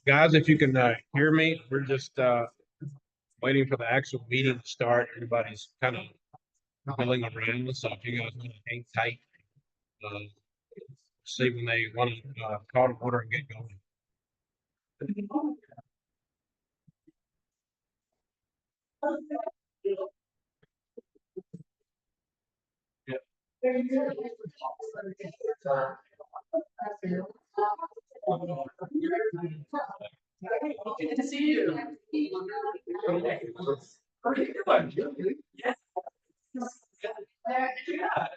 Guys, if you can hear me, we're just waiting for the actual meeting to start. Everybody's kind of milling around, so if you guys want to hang tight, uh, see when they want to call to order and get going. Good to see you.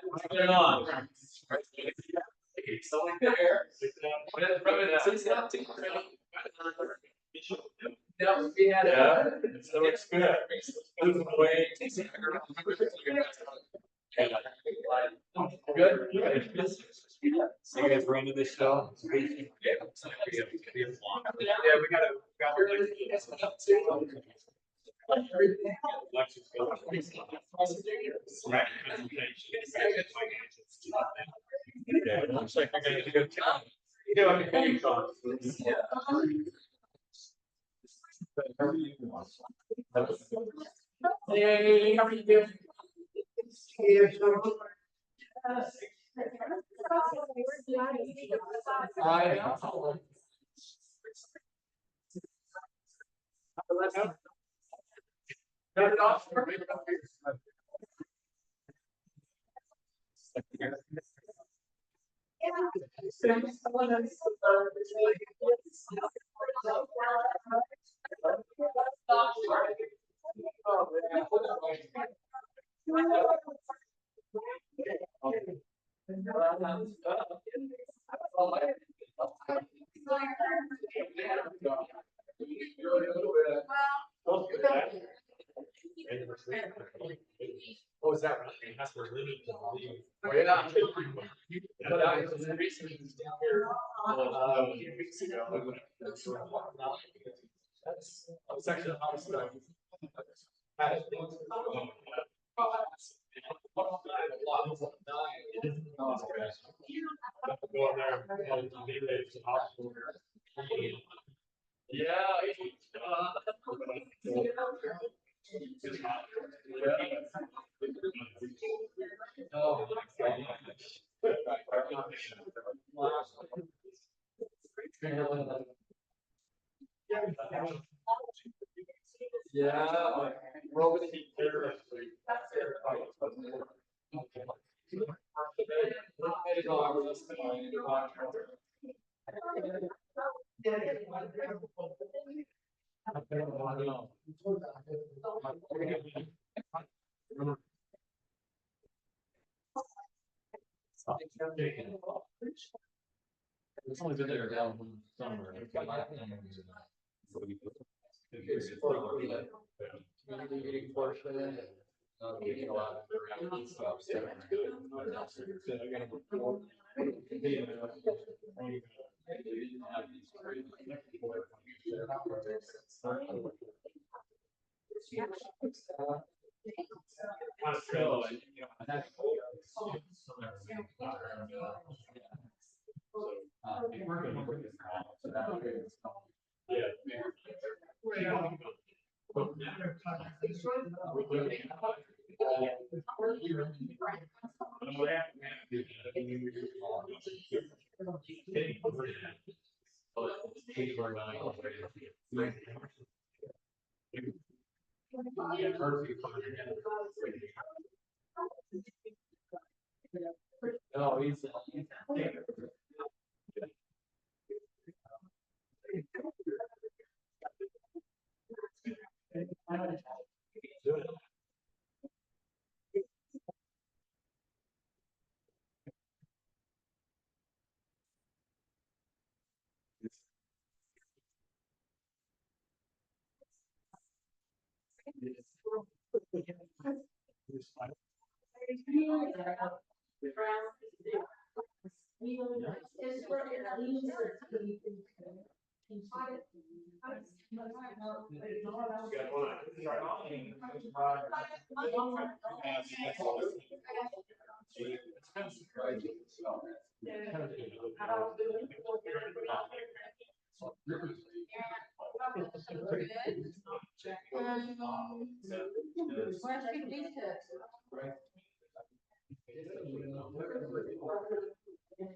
What's going on? Yeah, it looks good. Good. So you guys bring to this show? Yeah, we gotta. Yeah, it looks like we're gonna do good. You know, hey, how are you doing? I know. Oh, is that right? That's where living to believe. Oh, yeah. A few weeks ago. That's actually awesome. Yeah, we're over the heat there. It's only been there down summer. Community meeting portion. Getting a lot of stuff. No, he's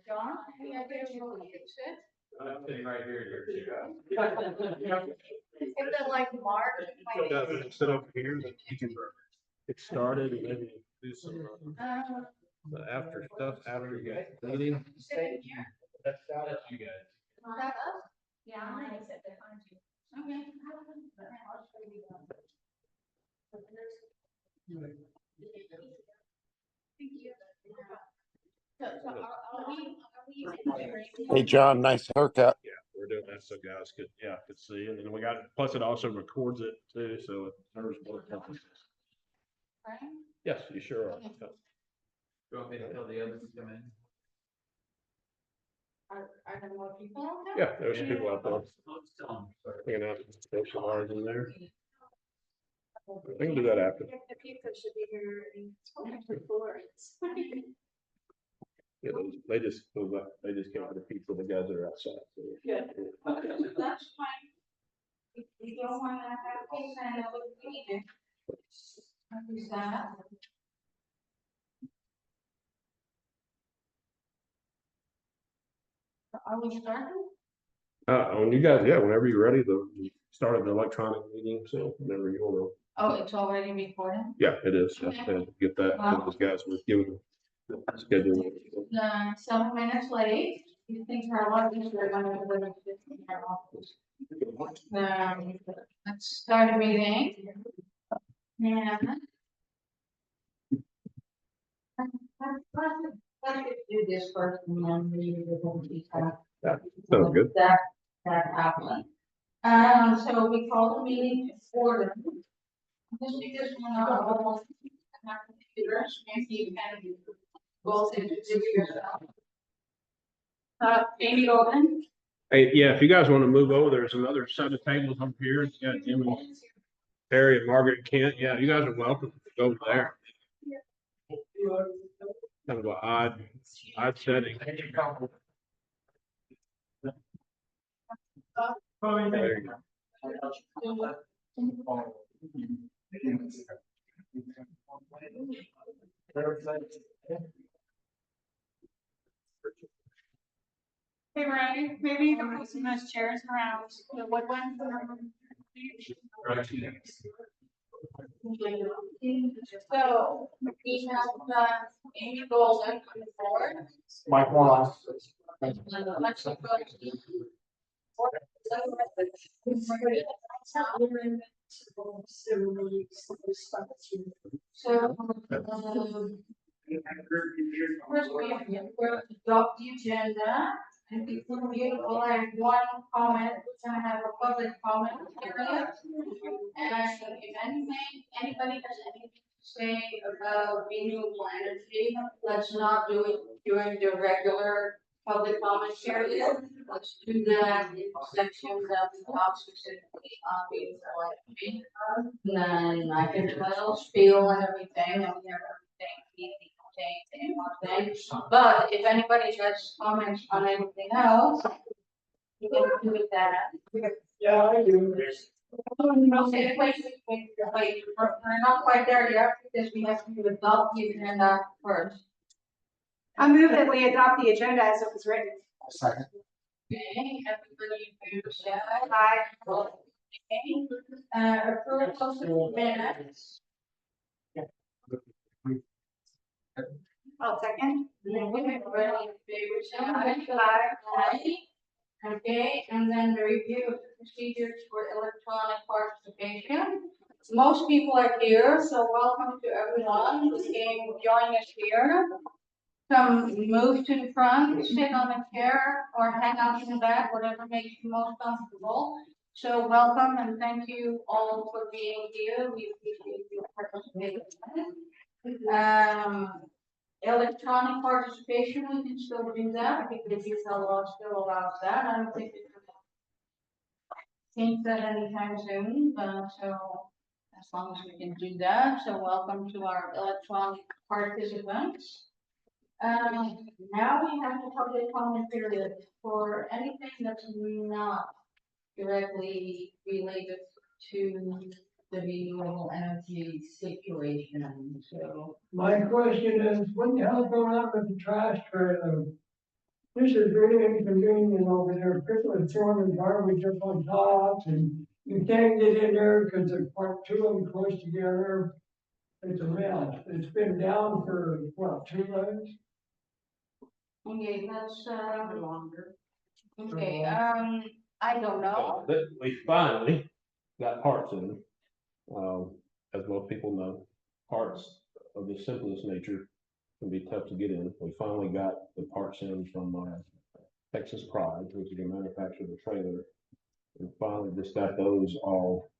John, any idea where you sit? I'm sitting right here. If they're like Mark. Sit up here, then you can get started and maybe do some the after stuff after you get meeting. Sitting here. That's you guys. Is that us? Yeah, I'm gonna sit behind you. Okay. I'll show you that. Thank you. Are we? Hey, John, nice haircut. Yeah, we're doing that so guys could see, and then we got, plus it also records it too, so it serves both purposes. Yes, you sure are. Do you want me to tell the others to come in? Are there more people? Yeah, there's people out there. Hanging out, social hours in there. We can do that after. The pizza should be here in 24 hours. Yeah, they just came for the pizza, the guys that are outside. So. Good. That's fine. If you don't wanna have pizza, I know what we need. Understand? Are we starting? When you guys, whenever you're ready, we started the electronic meeting, so whenever you want to. Oh, it's already recording? Yeah, it is. Okay. Get that, those guys were given schedule. 7 minutes late. You think our audience are gonna live in our office? Let's start a meeting. And. Let's do this first and then we will be. Yeah, sounds good. That happened. So we call the meeting to order. Just because we're not all on computers, maybe you can both introduce yourself. Amy Golden. Hey, yeah, if you guys want to move over, there's another set of tables up here. It's got Jimmy, Terry, and Margaret Kent. Yeah, you guys are welcome to go over there. Kind of an odd setting. There you go. Hey, Ryan, maybe you can put some nice chairs around the wood one. So we have Amy Golden on the board. Mike Morris. So, first we're adopt the agenda, and before we will have one comment, we're gonna have a public comment period. And if anybody has anything to say about renewable energy, let's not do it during the regular public comment period. Let's do that in sections that we talk specifically on renewable energy. Then I can do my little spiel and everything, and we have everything, one thing. But if anybody has comments on anything else, you can do with that. Yeah, I do. Okay, wait, we're not quite there yet, because we have to adopt the agenda first. I move that we adopt the agenda as it was written. Second. Okay, everybody moves that. Aye. Okay, approval of minutes. I'll second. Everybody in favor, say aye. Aye. Okay, and then the review of the procedures for electronic participation. Most people are here, so welcome to everyone who came join us here. Come move to the front, sit on a chair, or hang out in the back, whatever makes you most comfortable. So welcome and thank you all for being here. We appreciate your participation. Electronic participation, we can still do that, because Utah law still allows that, I don't think it's change that anytime soon, so as long as we can do that, so welcome to our electronic participants. Now we have the public comment period for anything that's not directly related to the renewable energy situation, so. My question is, what the hell's going on with the trash trailer? This is really inconvenient over there, people are throwing the garbage up on top and you can't get in there because they're parked two of them close together. It's a mess. It's been down for, what, 2 months? Okay, that's, longer. Okay, I don't know. But we finally got parts in. As most people know, parts of the simplest nature can be tough to get in. We finally got the parts in from Texas Pride, which is the manufacturer of the trailer. And finally just got those all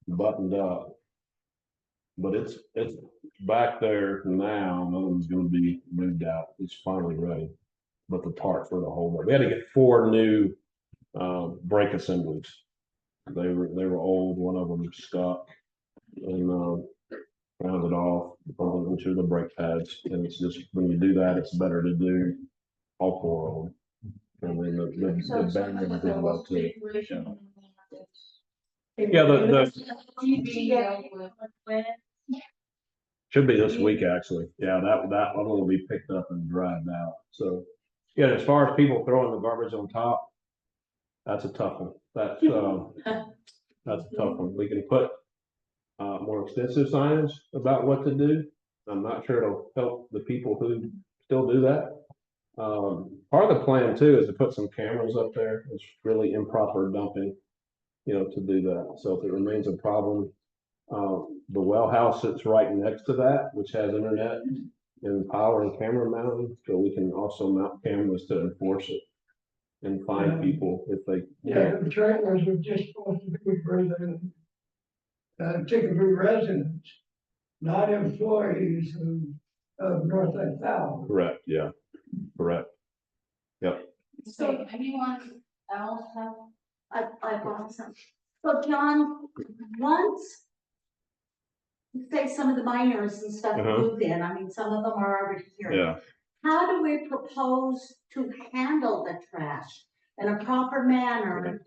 buttoned up. But it's back there now. Another one's going to be moved out. It's finally ready. But the parts were the whole. We had to get 4 new brake assemblies. They were old. One of them stuck, and rounded off into the brake pads. And it's just when you do that, it's better to do all 4 of them. And then the bearing is well too. Yeah, should be this week actually. Yeah, that one will be picked up and driven out. So yeah, as far as people throwing the garbage on top, that's a tough one. That's a tough one. We can put more extensive signage about what to do. I'm not sure it'll help the people who still do that. Part of the plan too is to put some cameras up there. It's really improper dumping, to do that. So if it remains a problem, the well house sits right next to that, which has internet and power and camera mounting. So we can also mount cameras to enforce it and find people if they. Yeah, the trailers are just supposed to be for the Ticaboo residents, not employees of North and South. Correct, yeah, correct. Yep. So anyone else have? I want some. So John, once, say some of the miners and stuff move in, I mean, some of them are already here. Yeah. How do we propose to handle the trash in a proper manner?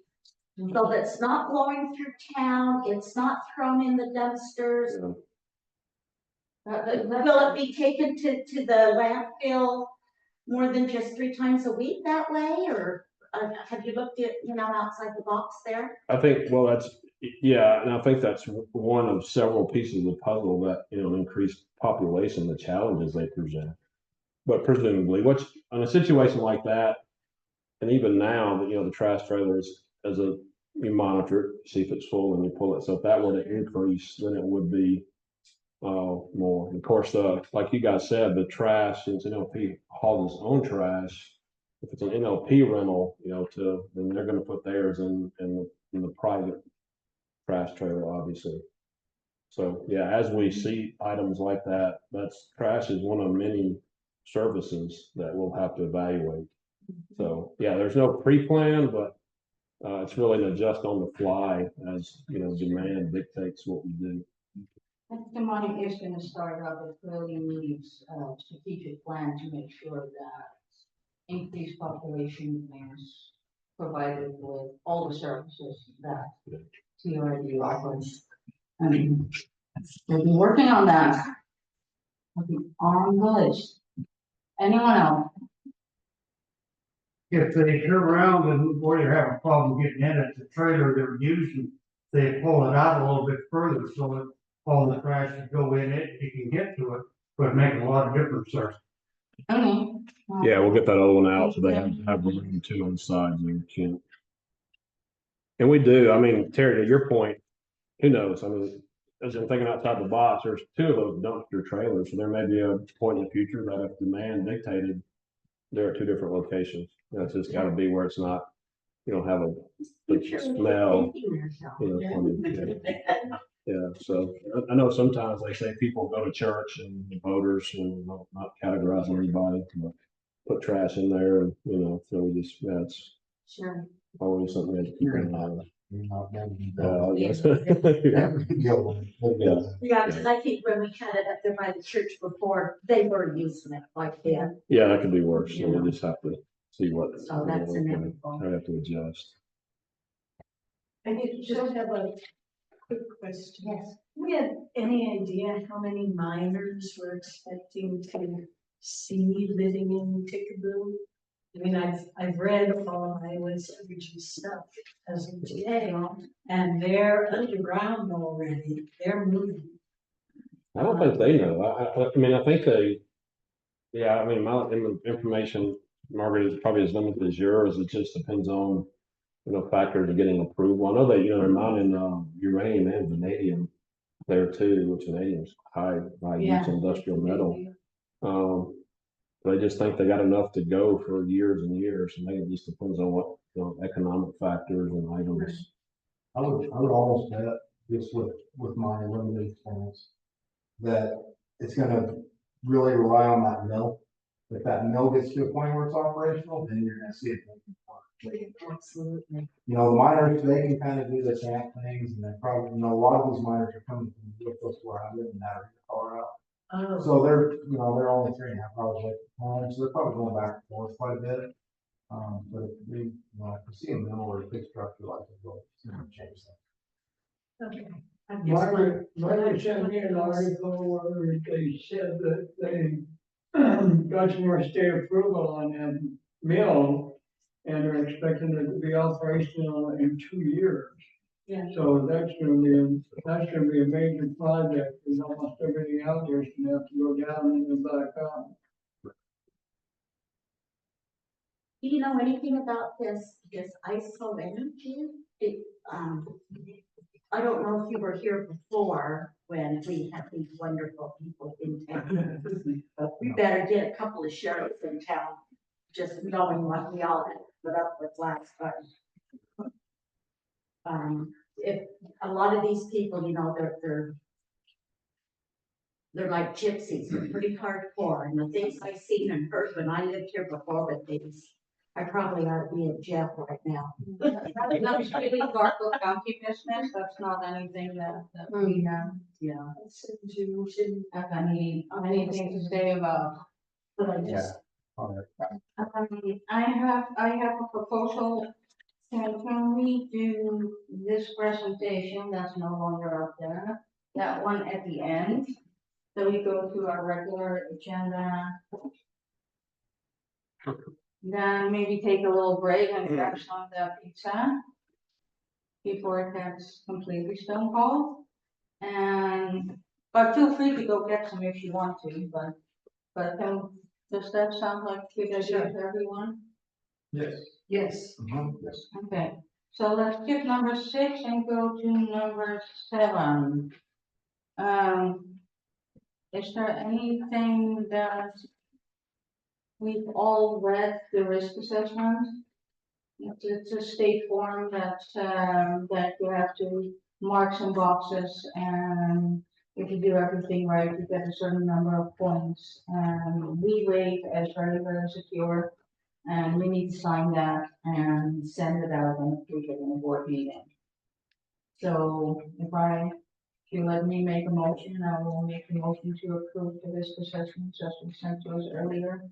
So that's not blowing through town, it's not thrown in the dumpsters. Will it be taken to the landfill more than just 3 times a week that way, or have you looked at, outside the box there? I think, well, and I think that's one of several pieces of the puzzle that, an increased population, the challenges they present. But presumably, in a situation like that, and even now, the trash trailers, you monitor it, see if it's full and you pull it. So if that were to increase, then it would be more. And of course, like you guys said, the trash, since NLP hauls its own trash, if it's an NLP rental, then they're going to put theirs in the private trash trailer, obviously. So yeah, as we see items like that, trash is one of many services that we'll have to evaluate. So yeah, there's no pre-plan, but it's really an adjust on the fly as demand dictates what we do. The money is going to start out with really needs a strategic plan to make sure that increased population is provided with all the services that TUID offers. We'll be working on that. We'll be on the list. Anyone else? If they turn around and where they're having a problem getting in it, the trailer they're using, they pull it out a little bit further so that all the trash can go in it, you can get to it, but make a lot of difference there. Yeah, we'll get that other one out so they have room too on the sides and can't. And we do. I mean, Terry, to your point, who knows? I mean, as I'm thinking outside the box, there's 2 of those dumpster trailers, so there may be a point in the future that if demand dictated, they're at 2 different locations. That's just got to be where it's not, have a smell. Yeah, so I know sometimes they say people go to church and the voters and not categorizing everybody, put trash in there and, so we just, it's Sure. always something we have to keep an eye on. Yeah. I guess. Yeah. Yeah, because I think when we had it up there by the church before, they were using it like that. Yeah, that could be worse, so we just have to see what. So that's inevitable. I have to adjust. I did just have a quick question. Yes. We have any idea how many miners we're expecting to see living in Ticaboo? I mean, I've read all Iowa's energy stuff as of today, and they're underground already. They're moving. I don't think they know. I mean, I think they, yeah, I mean, my information, Margaret, is probably as limited as yours. It just depends on, factors of getting approval. I know that, they're mining, uranium and vanadium there too, which vanadium's high use industrial metal. They just think they got enough to go for years and years, and maybe it just depends on what, economic factors and items. I would almost bet, just with my limited experience, that it's gonna really rely on that mill. If that mill gets to a point where it's operational, then you're gonna see it. Absolutely. The miners, they can kind of do the tank things, and they probably, a lot of these miners are coming from real close to where I live in that Colorado. Oh, So they're only 3.5 hours away from home, so they're probably going back and forth quite a bit. But if we, if we see a mill or a big structure like it, it's gonna change that. okay. Margaret sent me an article where they said that they got some more state approval on that mill, and they're expecting it to be operational in 2 years. Yeah. So that's gonna be a major project, because almost everything out there is gonna have to go down and then back up. Do you know anything about this ISO energy? I don't know if you were here before when we had these wonderful people in town, but we better get a couple of sheriffs in town, just knowing what we all had to put up with last time. If a lot of these people, they're like gypsies, they're pretty hardcore, and the things I've seen and heard when I lived here before with these, I probably ought to be in jail right now. That's really Garfield County business, that's not anything that we have, Yeah. You should have anything to say about. but I just, I have a proposal. Can we do this presentation that's no longer up there, that one at the end? So we go to our regular agenda. Then maybe take a little break and grab some of that pizza before it gets completely stone cold. But feel free to go get some if you want to, but does that sound like a good idea to everyone? Yes. yes. Yes. Okay, so let's skip number 6 and go to number 7. Is there anything that we've all read the risk assessment? It's a state form that you have to mark some boxes, and if you do everything right, you get a certain number of points. We rate as very, very secure, and we need to sign that and send it out and approve it in a board meeting. So if you let me make a motion, I will make a motion to approve the risk assessment just we sent to us earlier.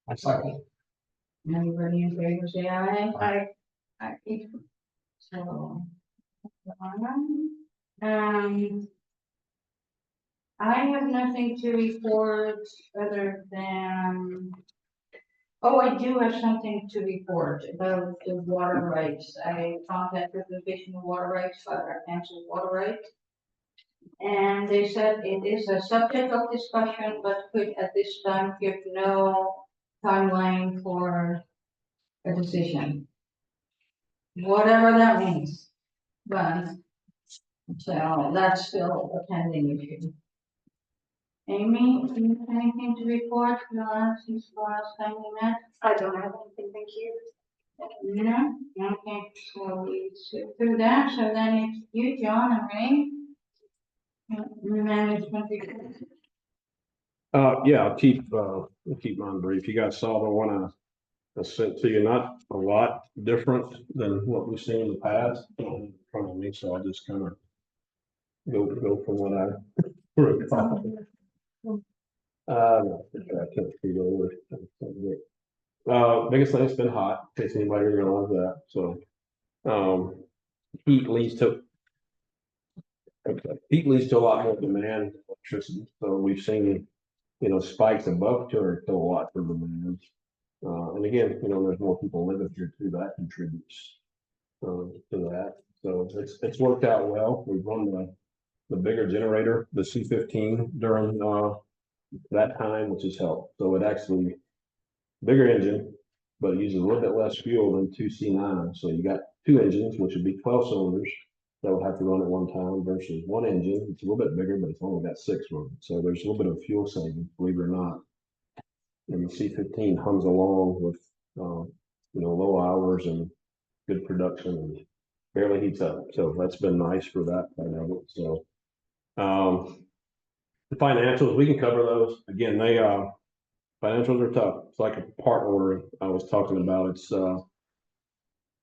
I second. Everybody in favor, say aye. Aye. So. I have nothing to report other than, oh, I do have something to report about the water rights. I contacted the Division of Water Rights about our canceled water rights. And they said it is a subject of discussion, but could at this time give no timeline for a decision. Whatever that means, but, so that's still a pending issue. Amy, do you have anything to report since the last time we met? I don't have anything, thank you. No, okay, so we skip through that, so then it's you, John and Ray. Management. Yeah, I'll keep mine brief. You guys saw the one I sent to you, not a lot different than what we've seen in the past in front of me, so I'll just kind of go from what I recall. I can't read over. Biggest thing, it's been hot, in case anybody realized that, so, heat leads to. Okay, heat leads to a lot more demand for electricity, so we've seen, spikes above 200 kilowatt for demand. And again, there's more people living here too, that contributes, to that, so it's worked out well. We've run the bigger generator, the C15 during, that time, which has helped, so it actually, bigger engine, but it uses a little bit less fuel than two C9, so you got two engines, which would be 12 cylinders that would have to run at one time versus one engine. It's a little bit bigger, but it's only got 6 running, so there's a little bit of fuel saving, believe it or not. And the C15 hums along with, low hours and good production and barely heats up, so that's been nice for that part of it. So, the financials, we can cover those. Again, financials are tough. It's like a part order I was talking about. It's,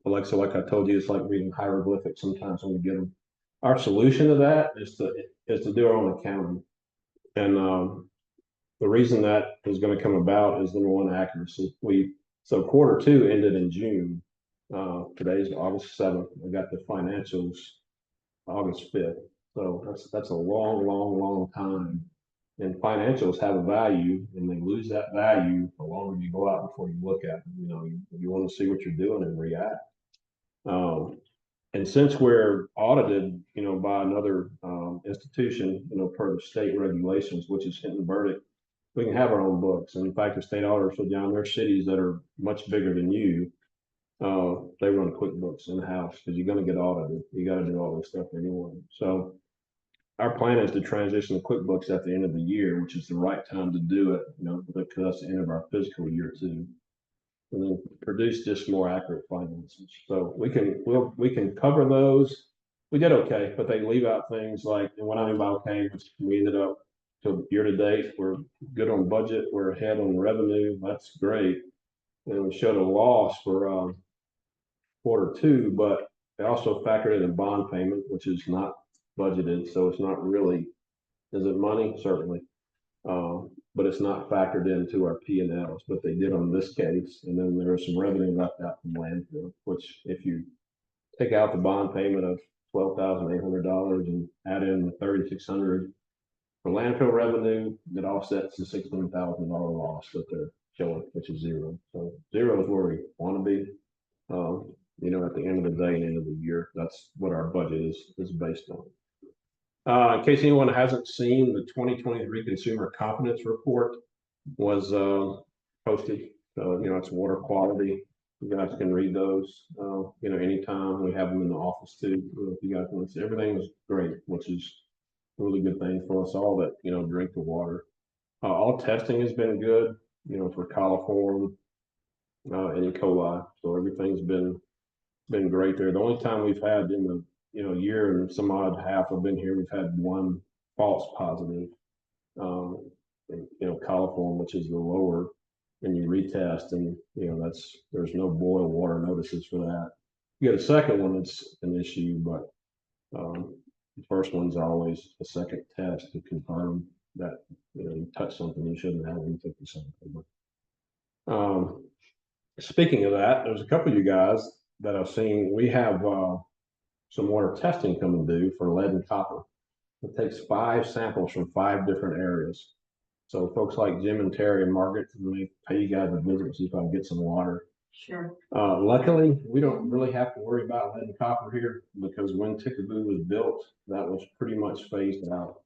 Alexa, like I told you, it's like reading hieroglyphics sometimes when we get them. Our solution to that is to do our own accounting. And, the reason that is going to come about is number one, accuracy. So quarter 2 ended in June. Today's August 7th. We got the financials August 5th. So that's a long time. And financials have a value, and they lose that value the longer you go out before you look at them. You want to see what you're doing and react. And since we're audited, by another institution, per the state regulations, which is Hinton Burdick, we can have our own books. And in fact, the state auditors will down there cities that are much bigger than you. They run QuickBooks in the house because you're going to get audited. You got to do all this stuff anyway. So our plan is to transition to QuickBooks at the end of the year, which is the right time to do it, because that's the end of our fiscal year too. And then produce just more accurate finances. So we can cover those. We did okay, but they leave out things like, and what I mean by okay, we ended up to year to date, we're good on budget, we're ahead on revenue, that's great. And we showed a loss for quarter 2, but they also factored in a bond payment, which is not budgeted, so it's not really, is it money? Certainly. But it's not factored into our P&Ls, but they did on this case. And then there was some revenue left out from landfill, which if you take out the bond payment of $12,800 and add in the $3,600 for landfill revenue, that offsets the $16,000 loss that they're showing, which is zero. So zero is where we want to be. At the end of the day and end of the year, that's what our budget is based on. In case anyone hasn't seen, the 2023 Consumer Confidence Report was posted. It's water quality. You guys can read those, anytime. We have them in the office too. If you guys want to see, everything was great, which is a really good thing for us all that, drink the water. All testing has been good, for coliform and E. coli. So everything's been great there. The only time we've had in the year and some odd half I've been here, we've had one false positive, coliform, which is the lower, and you retest, and there's no boil water notices for that. You get a second one, it's an issue, but the first one's always a second test to confirm that you touched something you shouldn't have when you took the sample. Speaking of that, there's a couple of you guys that I've seen. We have some water testing coming due for lead and copper. It takes 5 samples from 5 different areas. So folks like Jim and Terry and Margaret, may pay you guys a visit and see if I can get some water. Sure. Luckily, we don't really have to worry about lead and copper here because when Ticaboo was built, that was pretty much phased out.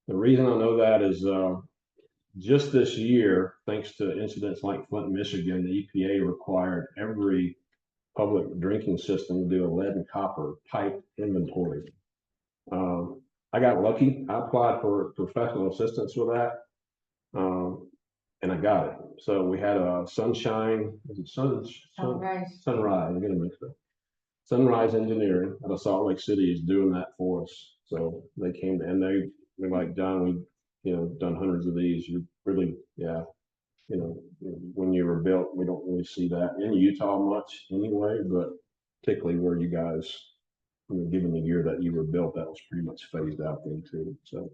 The reason I know that is just this year, thanks to incidents like Flint, Michigan, the EPA required every public drinking system to do a lead and copper pipe inventory. I got lucky. I applied for professional assistance with that. and I got it. So we had a sunshine, was it Sunrise. Sunrise, I'm gonna mix it. Sunrise Engineering out of Salt Lake City is doing that for us. So they came and they're like, John, we, done hundreds of these. You really, yeah, when you were built, we don't really see that in Utah much anyway, but particularly where you guys, given the year that you were built, that was pretty much phased out then too. So,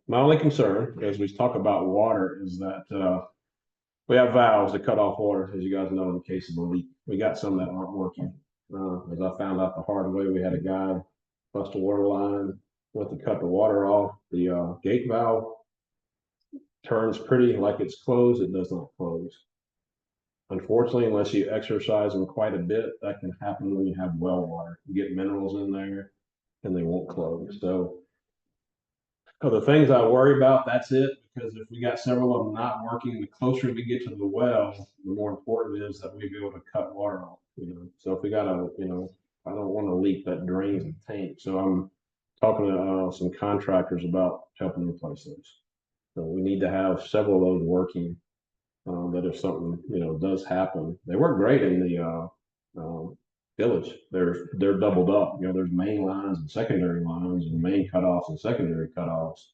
my only concern, as we talk about water, is that we have valves that cut off water, as you guys know, in case of a leak. We got some that aren't working. As I found out the hard way, we had a guy bust a water line, went to cut the water off. The gate valve turns pretty like it's closed, it does not close. Unfortunately, unless you exercise them quite a bit, that can happen when you have well water. You get minerals in there and they won't close. So the things I worry about, that's it, because if we got several of them not working, the closer we get to the well, the more important it is that we be able to cut water off. So if we got I don't want to leak that drains the tank. So I'm talking to some contractors about helping replace those. So we need to have several of those working. That if something does happen, they work great in the village. They're doubled up. There's main lines and secondary lines, and main cutoffs and secondary cutoffs.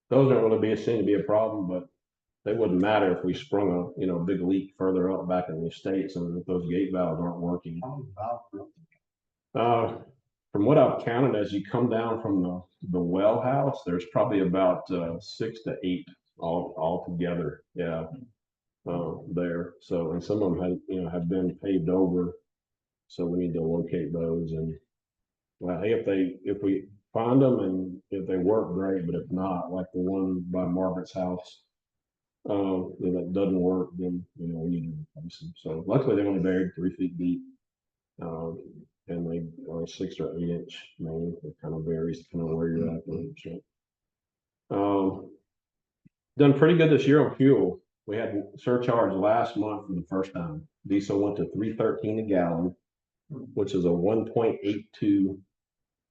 Those aren't going to be seen to be a problem, but they wouldn't matter if we sprung a big leak further up back in the States, and if those gate valves aren't working. From what I've counted, as you come down from the well house, there's probably about 6 to 8 all together. Yeah. There. So, and some of them have been paved over. So we need to locate those, and well, hey, if we find them and if they work, great, but if not, like the one by Margaret's house, if that doesn't work, then we need to replace them. So luckily they're only buried 3 feet deep. And they are 6 or 8 inch main. It kind of varies kind of where you're at. So, done pretty good this year on fuel. We had surcharge last month for the first time. Diesel went to $3.13 a gallon, which is a 1.82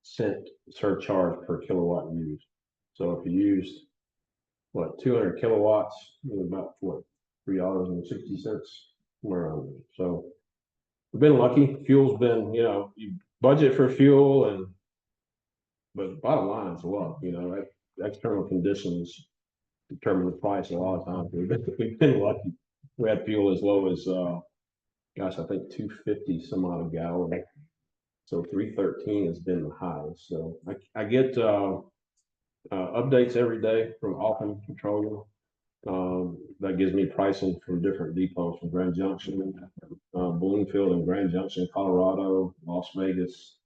cent surcharge per kilowatt used. So if you used 200 kilowatts, about $3.60 somewhere around there. So we've been lucky. Fuel's been, you budget for fuel, but bottom line is luck. External conditions determine the price a lot of times. We've been lucky. We had fuel as low as I think 250 some odd a gallon. So 313 has been the high. So I get updates every day from Alpine Petroleum. That gives me pricing from different depots from Grand Junction, Bloomfield and Grand Junction, Colorado, Las Vegas.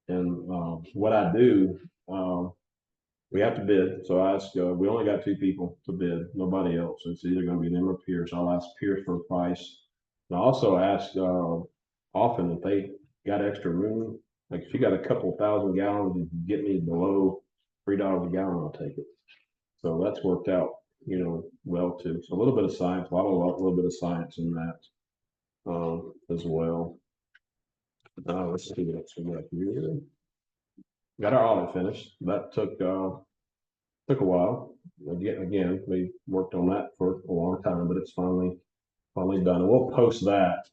And what I do, we have to bid. So I ask, we only got 2 people to bid, nobody else. It's either going to be them or Pierce. I'll ask Pierce for a price. And I also ask often if they got extra room. Like if you got a couple thousand gallons and you get me below $3 a gallon, I'll take it. So that's worked out, well too. So a little bit of science, a little bit of science in that as well. Let's see what else we got here. Got our audit finished. That took a while. Again, we worked on that for a long time, but it's finally done. And we'll post that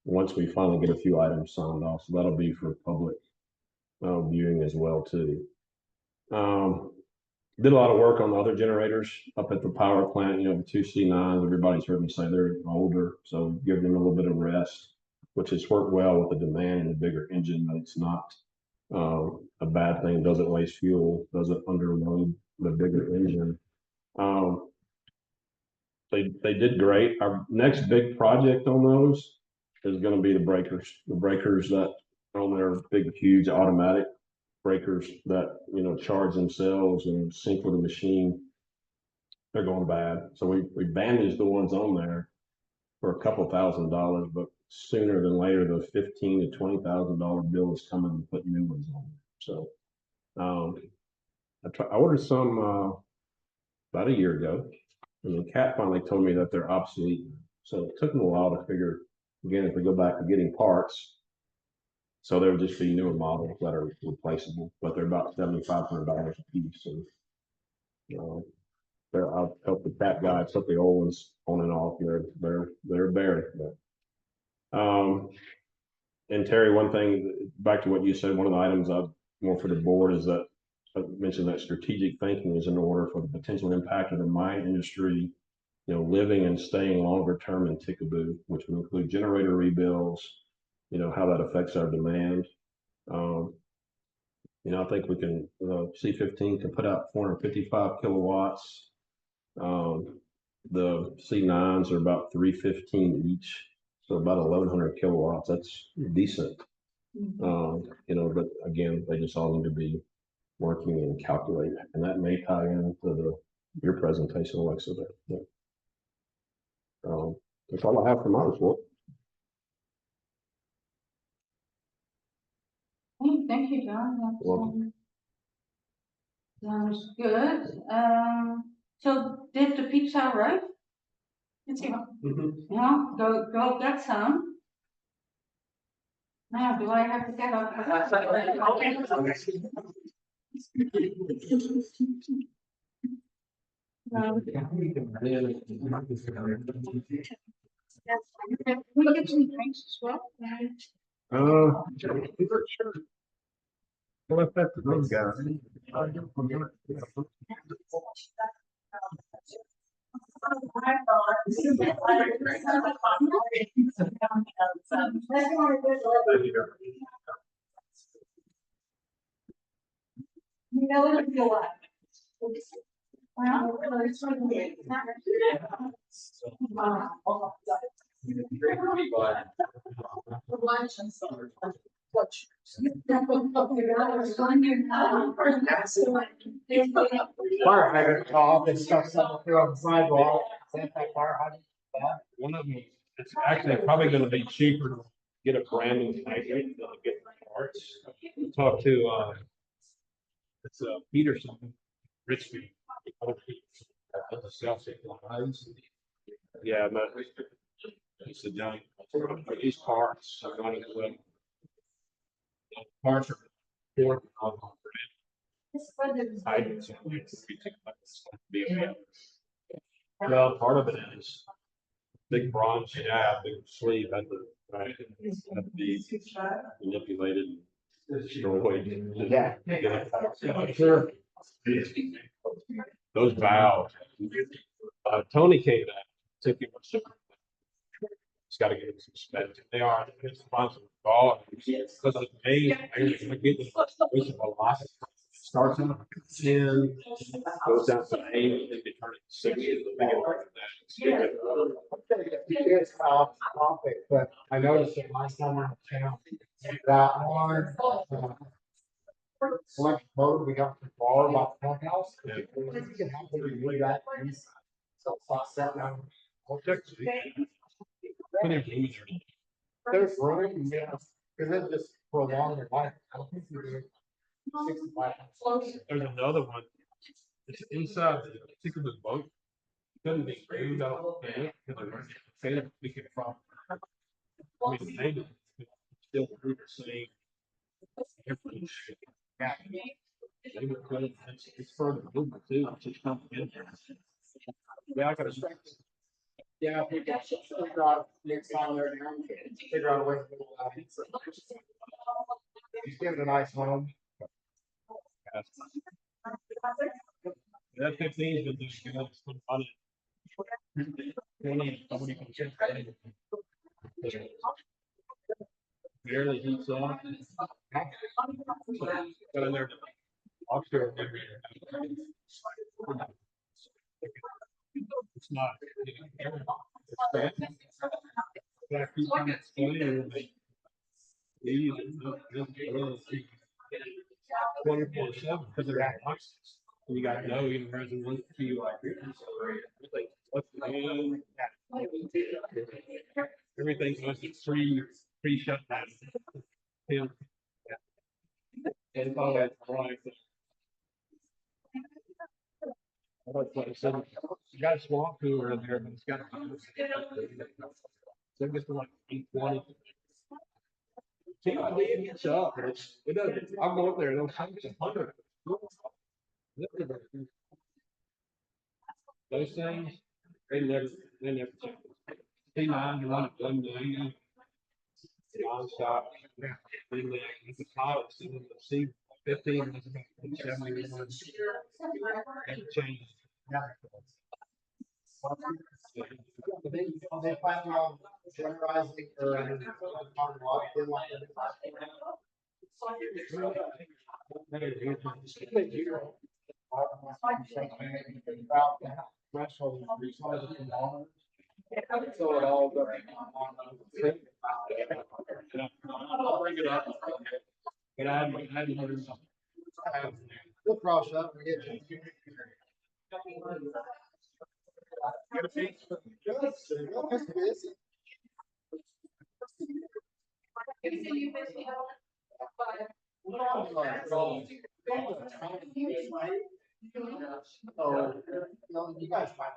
once we finally get a few items signed off. So that'll be for public viewing as well too. Did a lot of work on the other generators up at the power plant. The 2 C9s. Everybody's heard me say they're older, so give them a little bit of rest, which has worked well with the demand and the bigger engine. But it's not a bad thing. Doesn't waste fuel. Doesn't underload the bigger engine. They did great. Our next big project on those is going to be the breakers. The breakers that on their big, huge automatic breakers that charge themselves and sync with the machine. They're going bad. So we bandaged the ones on there for a couple $1,000, but sooner than later the $15,000 to $20,000 bill is coming to put new ones on. So I ordered some about a year ago, and the cat finally told me that they're obsolete. So it took them a while to figure, again, if we go back to getting parts, so there would just be newer models that are replaceable, but they're about $7,500 a piece. And I'll help the tap guy put the old ones on and off. They're buried. And Terry, one thing back to what you said, one of the items I want for the board is that I mentioned that strategic thinking is in order for the potential impact of the mine industry, living and staying longer term in Ticaboo, which would include generator rebuilds, how that affects our demand. I think we can, C15 can put out 455 kilowatts. The C9s are about 315 each, so about 1,100 kilowatts. That's decent. But again, they just all need to be working and calculated, and that may tie into your presentation, Alexa. That's all I have for my report. Thank you, John. That's, Welcome. sounds good. So did the pizza arrive? It's here. Yeah, go get some. Now, do I have to get up? We get some drinks as well. Well, if that's the big guy. You know what I feel like. Well, it's lunch and supper. Fire hydrant off and stuff through on the sidewalk. Is that fire hydrant? One of them, it's actually probably gonna be cheaper to get a brand new hydrant than to get parts. Talk to, it's Peterson, Richfield. The Celsius lines. Yeah, but it's a giant, these parts are running well. Parts are four. Hydrants. Well, part of it is big bronze shaft, big sleeve had to be manipulated, destroyed. Yeah. Sure. Those valves. Tony came back, took him. It's got to get some specs. They are responsible for all because of the main. Velocity starts out at 10, goes down to 8, and they turn it to 6. It's off topic, but I noticed that last time we're in town, that one, select motor we got from bar about the pump house. Yeah. You can have them do that. So it's not set down. Well, Texas, plenty of rooms are- There's room, yeah, because it just prolonged their life. I don't think you do 65. There's another one. It's inside the particular boat. Couldn't be moved out there because they were speaking from. I mean, they did, still prove the same. Difference. Yeah. They were good. It's further movement too. It's just not in there. Yeah, I gotta. Yeah, we got to figure out next time they're down, figure out a way to do that. He's giving a nice home. That 15's been just good. It's been fun. 40%. Barely heats on. Got in there. Offshore. It's not. They use it. 24/7 because they're at boxes. You gotta know even rather one few like what's the name? Everything's supposed to pre shut down. Yeah. And all that right. Like I said, you got a swamp cooler in there, but it's got so it gets to like 820. TUID gets up, but it doesn't. I'll go up there and it'll come to 100. those things, they never change. T9, you run it 190 nonstop. Then the pilots, and the C15 was about 171. Never changed. They plan on generalizing or on what they want to about the threshold. So it all goes on. I'll bring it up. But I hadn't heard enough. We'll cross up and get you. So, you guys might.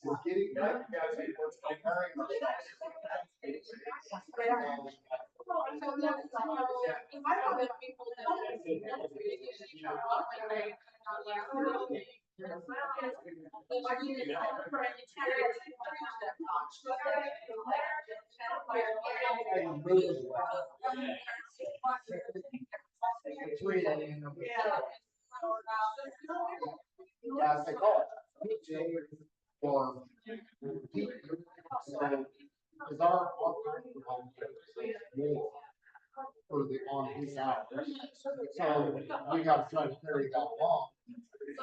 We're getting. As they call it. Or. Is our. For the on his hours. So we gotta try to carry that along.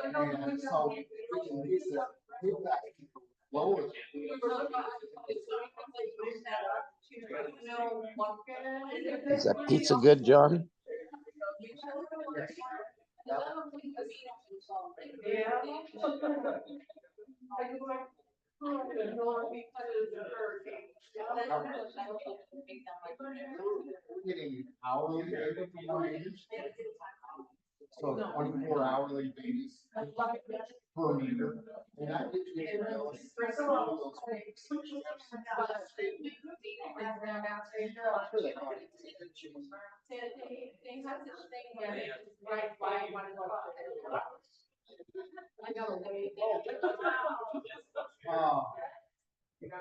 And so we can use that, move that lower. Is that pizza good, John? We're getting hourly data from our meters. So 24 hourly basis per meter. And that gives you a bill.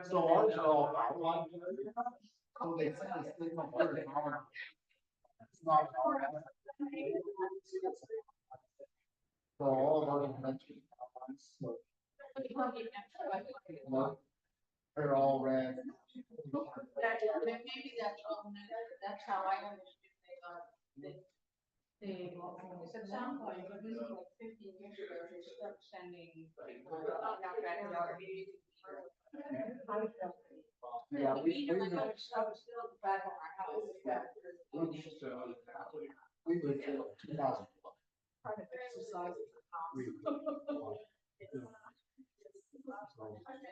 So ours are all outlined. So they send us things on every hour. It's not an hour. So all of our information. They're all red. Maybe that's how I understood they at some point, but this was like 15 years ago, they stopped sending. Yeah, we Stuff is still back on our house. we moved to 2000.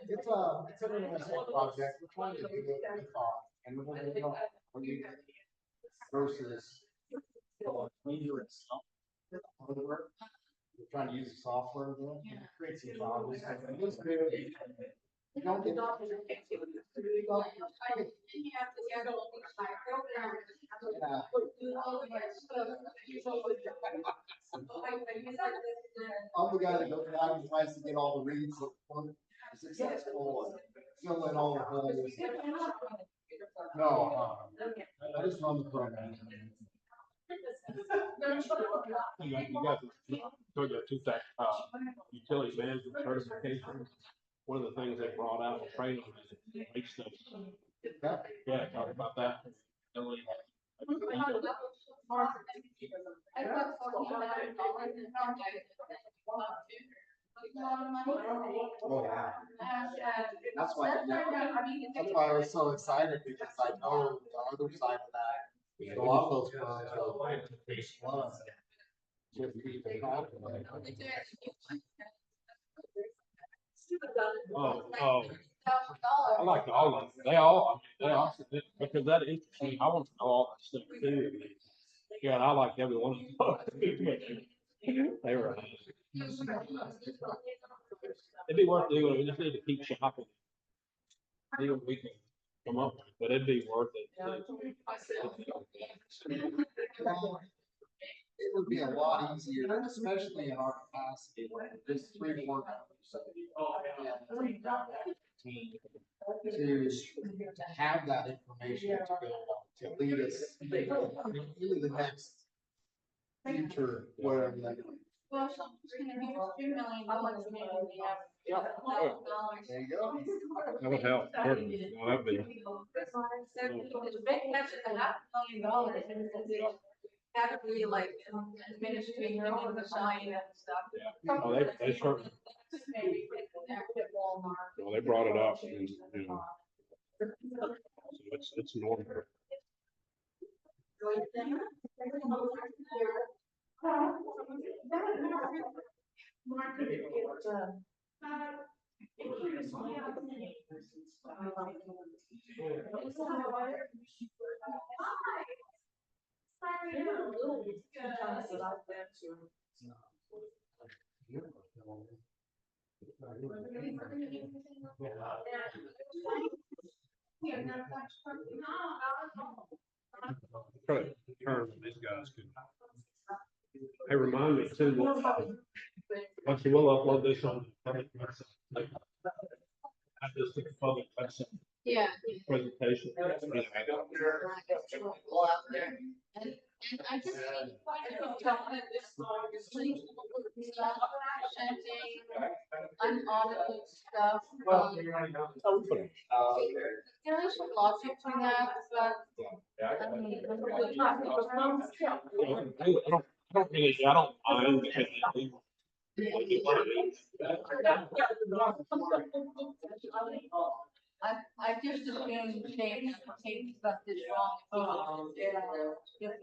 It's an interesting project. We're trying to do it with thought and we're going to versus major and stuff. We're trying to use the software to create some jobs. You don't get. I'm the guy that goes out and tries to get all the reads successful and fill in all the holes. No, I just run the program. You got two things, utility management certification. One of the things they brought out with training is make stuff. Yeah, talk about that. Oh, yeah. That's why I was so excited because I know the other side of that. A lot of those firms are just people talking. Oh, I like all of them. They all, because that interests me. I want to know all that stuff too. Yeah, and I like every one of them. They were. It'd be worth doing. We just need to keep shopping. deal we can come up with, but it'd be worth it. It would be a lot easier, especially in our capacity, just 3 more. To have that information to lead us into the next future, whatever that. Well, something's gonna be $2 million, maybe we have. There you go. That would help, certainly. No, that'd be. It's big, that's $500,000, and they have to be like administrating all the sign and stuff. Oh, they certainly, Maybe at Walmart. well, they brought it up and, so it's normal. Try to determine these guys could. Hey, remind me too, once you will upload this on the public website, like, have this to the public website Yeah. presentation. Go out there. And I just need quite a bit of sending unaudited stuff. There is some logic to that, but. I mean, I don't mind because I just assume saying stuff is wrong. If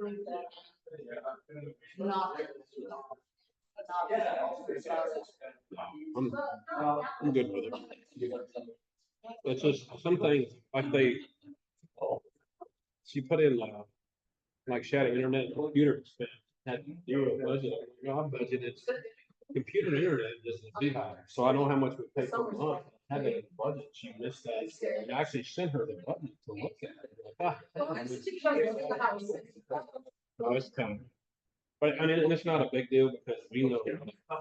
we. Not. I'm good with it. It's just some things like she put in like she had an internet and computer expense, had to do a budget. You know, I budgeted computer and internet is a big item, so I know how much we pay per month. Had a budget, she missed that. I actually sent her the button to look at. No, it's kind of, but I mean, and it's not a big deal because we know. I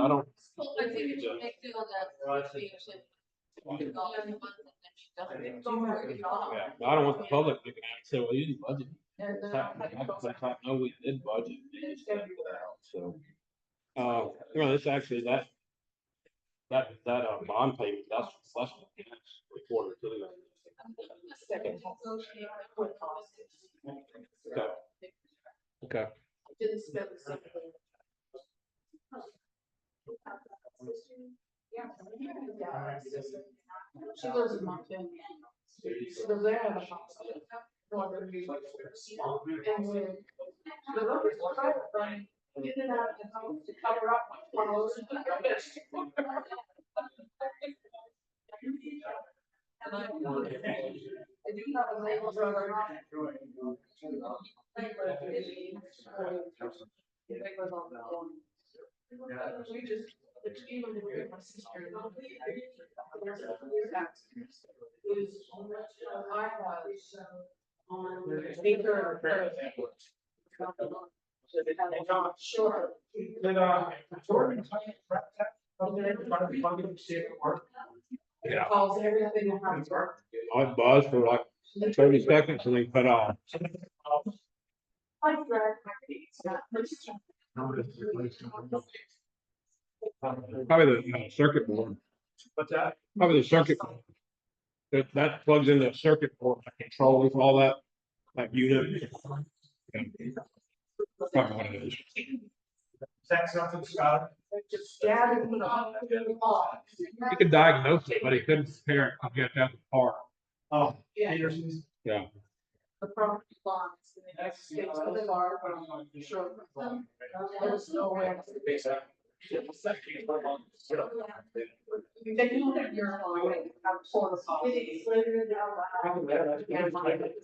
don't. I think it's a big deal that. Yeah, I don't want the public looking at it and say, well, you didn't budget. I know we did budget. We just didn't put it out, so. You know, it's actually that bond payment, that's reported to the. Okay. She lives in Montana. So they have a house. And when the road was private, you didn't have the house to cover up my clothes. And I do have a label brother. We just, it's even with my sister. Sure. Yeah. Calls everything. I buzzed for like 30 seconds and then cut off. Probably the circuit board. What's that? Probably the circuit board. That plugs into the circuit board that controls all that unit. Yeah. Probably what it is. That's something, Scott. He could diagnose it, but he couldn't compare it to get that apart. Oh, Peterson's. Yeah. The property lines. That's. Sure. There's no way. They do have your line, I'm sort of. It's later down the house.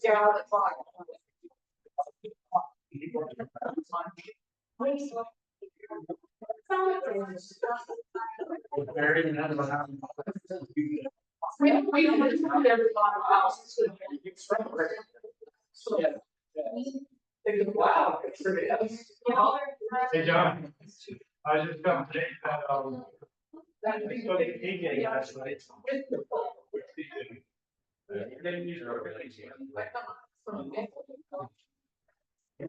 Yeah, that's fine. We don't want every house. So, yeah. Wow. Hey, John, I was just gonna take that, That'd be so they can get last night.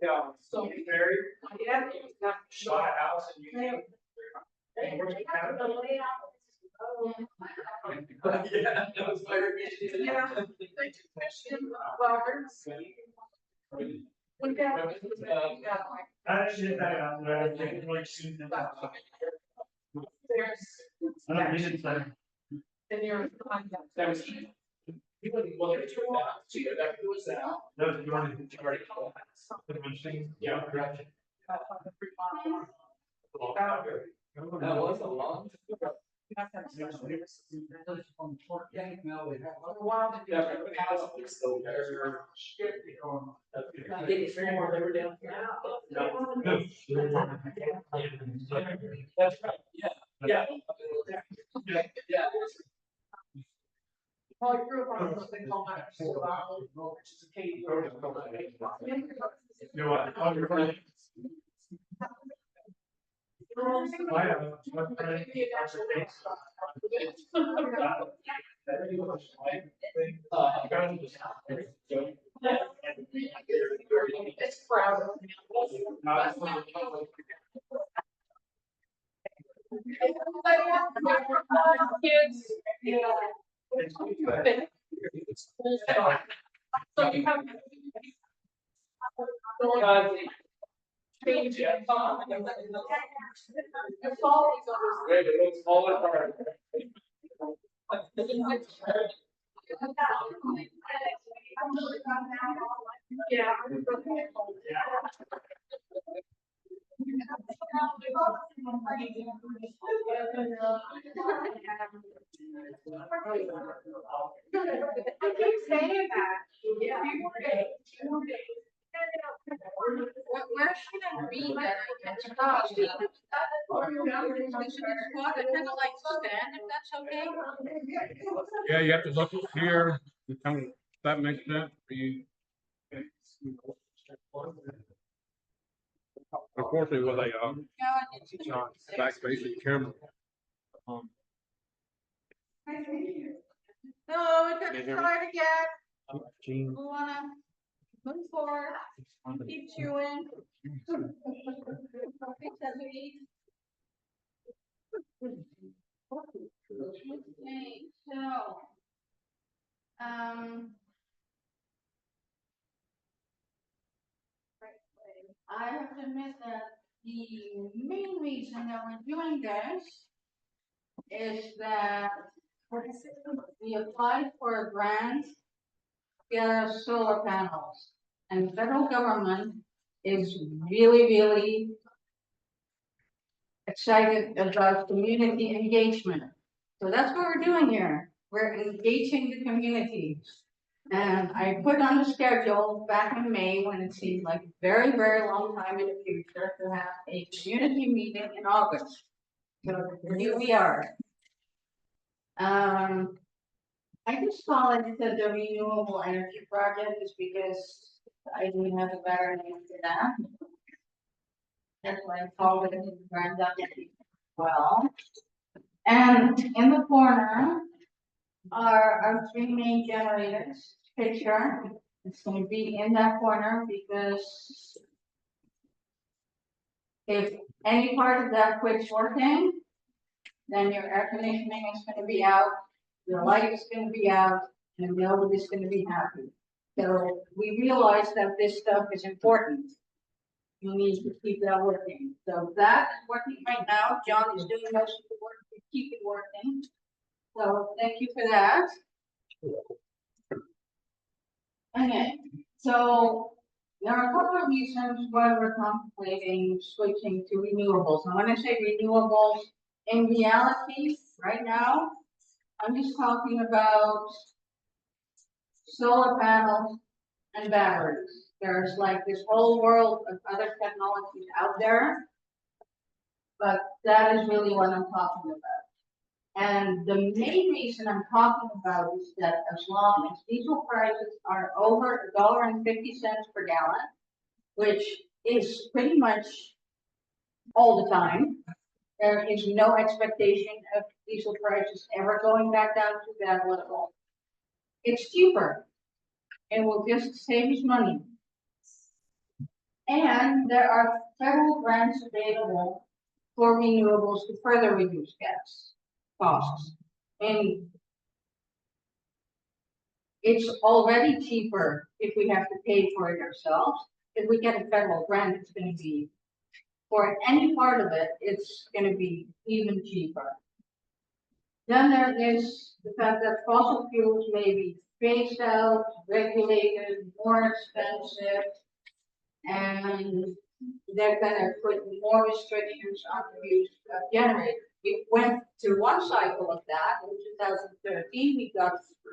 Yeah. So, Very, yeah. bought a house and you. Where's the cabin? Yeah, that was my revision. Yeah. Roberts. When that- I did that out there, I think, like, soon. There's. I don't need it, so. And you're. That was. He wasn't willing to do that. So, yeah, that was that. That was the only thing you already called. Pretty much thing. Yeah, correct. That was a long. Yeah, everybody else was still there. They were down here. That's right, yeah. Yeah. Well, I grew up on something called which is a Katie. You know what? Oh, you're right. I have. It's proud. Kids. So you have. Change it. Your fault is Wait, it looks all apart. Yeah. I keep saying that. Yeah. Where should I be that I can stop? I kind of like to stand if that's okay. Yeah, you have to look here, and kind of, that makes sense for you. Unfortunately, with a, back facing camera. No, we could start again. We wanna move forward, keep chewing. Okay, so. I have to admit that the main reason that we're doing this is that we applied for a grant to get our solar panels. And the federal government is really excited about community engagement. So that's what we're doing here. We're engaging the community. And I put on the schedule back in May when it seemed like a very long time in the future to have a community meeting in August. So here we are. I just call it the renewable energy project just because I didn't have a better name for that. That's why I called it the grand document. Well, and in the corner are our three main generators picture. It's going to be in that corner because if any part of that quits working, then your air conditioning is going to be out, your light is going to be out, and nobody's going to be happy. So we realize that this stuff is important. You need to keep that working. So that is working right now. John is doing most of the work to keep it working. So thank you for that. Okay, so there are a couple of reasons why we're contemplating switching to renewables. And when I say renewables, in reality, right now, I'm just talking about solar panels and batteries. There's like this whole world of other technologies out there, but that is really what I'm talking about. And the main reason I'm talking about is that as long as diesel prices are over $1.50 per gallon, which is pretty much all the time, there is no expectation of diesel prices ever going back down to that level. It's cheaper and will just save us money. And there are federal grants available for renewables to further reduce gas costs. And it's already cheaper if we have to pay for it ourselves. If we get a federal grant, it's going to be, for any part of it, it's going to be even cheaper. Then there is the fact that fossil fuels may be phased out, regulated, more expensive, and they're gonna put more restrictions on the use of generators. We went through one cycle of that. In 2013, we got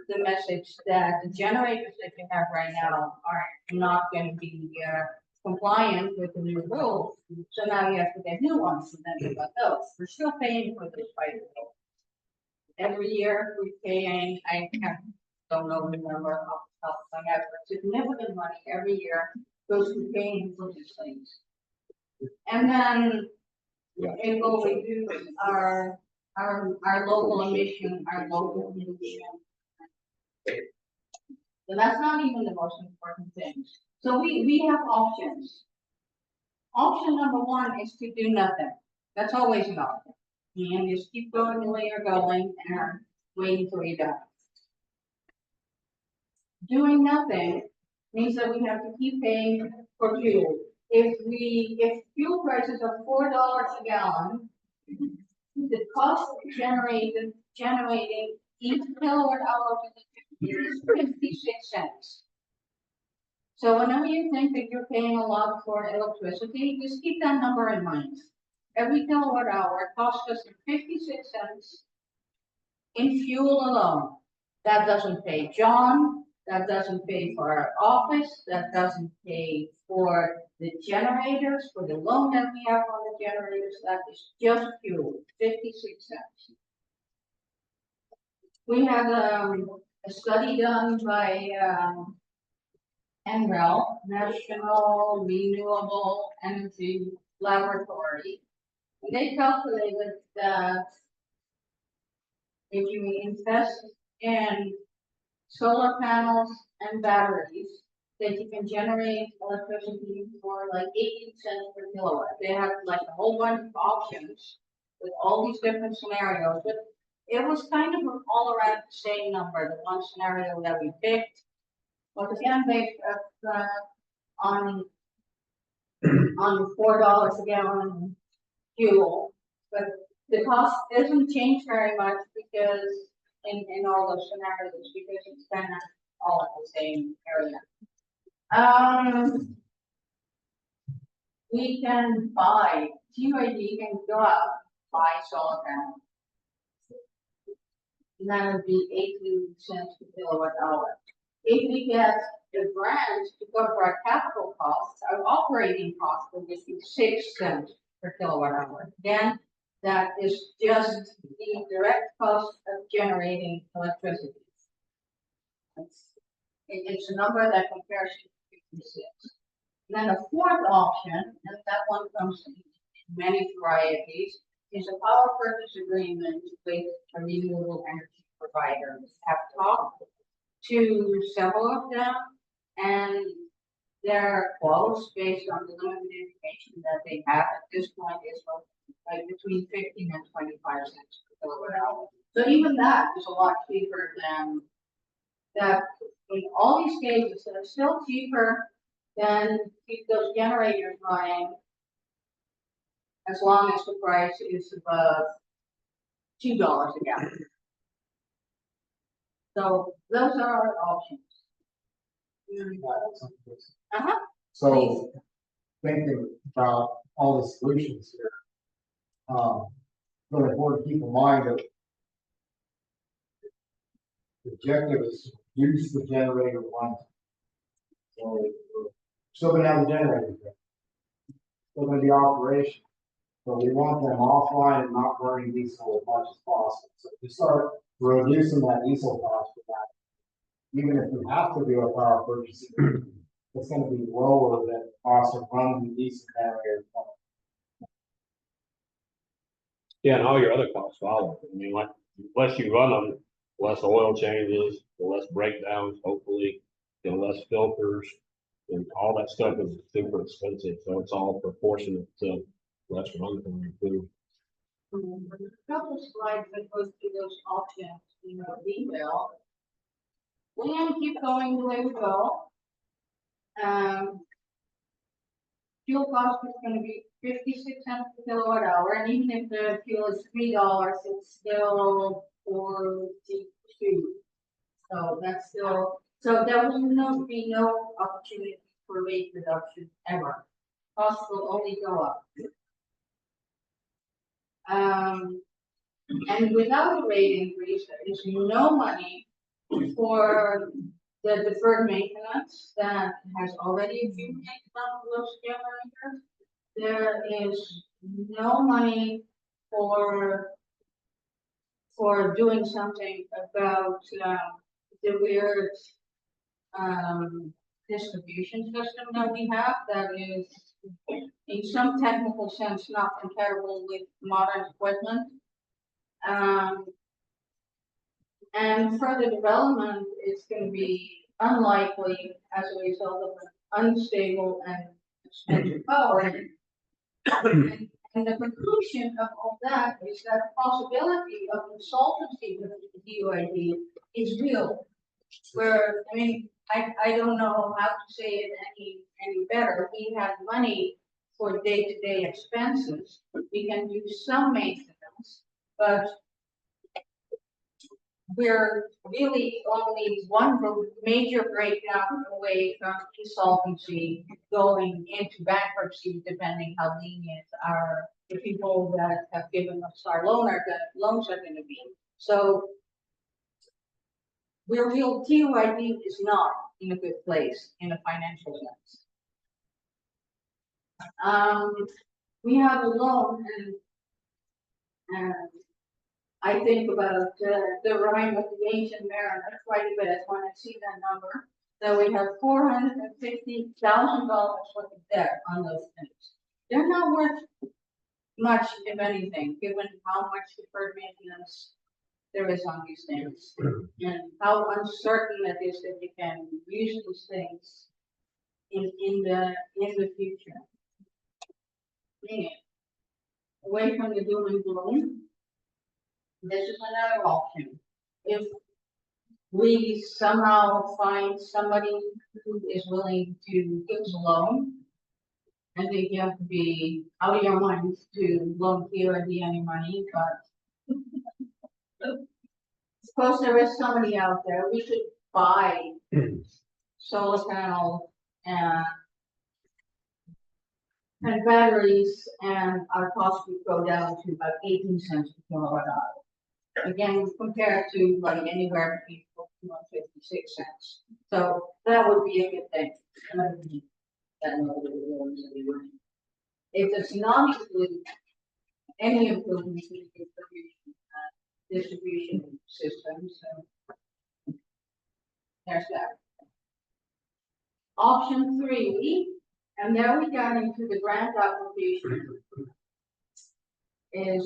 the message that the generators that you have right now are not going to be compliant with the new rules. So now you have to get new ones, and then we got those. We're still paying for this by the way. Every year we're paying, don't know the number off the top of my head, but significant money every year goes to paying for these things. And then it will reduce our local emission, our local pollution. So that's not even the most important thing. So we have options. Option number one is to do nothing. That's always an option. And just keep going the way you're going and waiting till you're done. Doing nothing means that we have to keep paying for fuel. If fuel prices are $4 a gallon, the cost of generating each kilowatt hour is 56 cents. So whenever you think that you're paying a lot for electricity, just keep that number in mind. Every kilowatt hour costs us 56 cents in fuel alone. That doesn't pay John, that doesn't pay for our office, that doesn't pay for the generators, for the loan that we have on the generators, that is just fuel, 56 cents. We had a study done by NREL, National Renewable Energy Laboratory. They calculated that if you invest in solar panels and batteries, that you can generate electricity for like 18 cents per kilowatt. They have like a whole bunch of options with all these different scenarios, but it was kind of all around the same number, the one scenario that we picked was again based on $4 a gallon fuel, but the cost doesn't change very much because in all those scenarios, because it's kind of all in the same area. We can buy, TUID can go out, buy solar panels. And that would be 18 cents per kilowatt hour. If we get the grant to cover our capital costs, our operating costs will be 6 cents per kilowatt hour. Again, that is just the direct cost of generating electricity. It's a number that compares to 56. Then a fourth option, and that one comes in many varieties, is a power purchase agreement with a renewable energy provider. We have talked to several of them, and their quotes based on the limited information that they have at this point is like between 15 and 25 cents per kilowatt hour. So even that is a lot cheaper than that. In all these cases, they're still cheaper than keep those generators running as long as the price is above $2 a gallon. So those are our options. So thinking about all the solutions here, really important to keep in mind that the objective is use the generator once. So we're still gonna have the generator there. Still gonna be operation. but we want them offline and not burning diesel as much as possible. So if we start reducing that diesel cost for that, even if we have to do a power purchase, it's gonna be lower than the cost of running the diesel generator. Yeah, and all your other costs follow. I mean, like, less you run them, less oil changes, the less breakdowns, hopefully, the less filters. And all that stuff is super expensive, so it's all proportionate to less runtime too. Couple slides that goes through those options, detail. We can keep going the way we go. Fuel cost is gonna be 56 cents per kilowatt hour, and even if the fuel is $3, it's still 42. So that's still, so there will be no opportunity for rate reduction ever. Costs will only go up. And without a rate increase, there is no money for the deferred maintenance that has already accumulated on those generators. There is no money for doing something about the weird distribution system that we have that is in some technical sense not compatible with modern equipment. And further development is going to be unlikely as a result of an unstable and expensive power. And the conclusion of all that is that the possibility of insolvency with the TUID is real. Where, I mean, I don't know how to say it any better. We have money for day-to-day expenses. We can do some maintenance, but we're really only one major breakdown away from insolvency, going into bankruptcy, depending how lenient the people that have given us our loans are going to be. So we're real TUID is not in a good place in a financial sense. We have a loan, and I think about the rhyme of the ancient mariner quite a bit when I see that number. That we have $450,000 worth of debt on those things. They're not worth much, if anything, given how much deferred maintenance there is on these things, and how uncertain it is that you can use these things in the future. Anyway, away from the doom and gloom. This is another option. If we somehow find somebody who is willing to give us a loan, I think you have to be out of your mind to loan TUID any money, but suppose there is somebody out there, we should buy solar panels and batteries, and our cost would go down to about 18 cents per kilowatt hour. Again, compared to like anywhere between 42 and 56 cents. So that would be a good thing. If it's not included, any improvements in the distribution system, so there's that. Option 3, and now we got into the grant application, is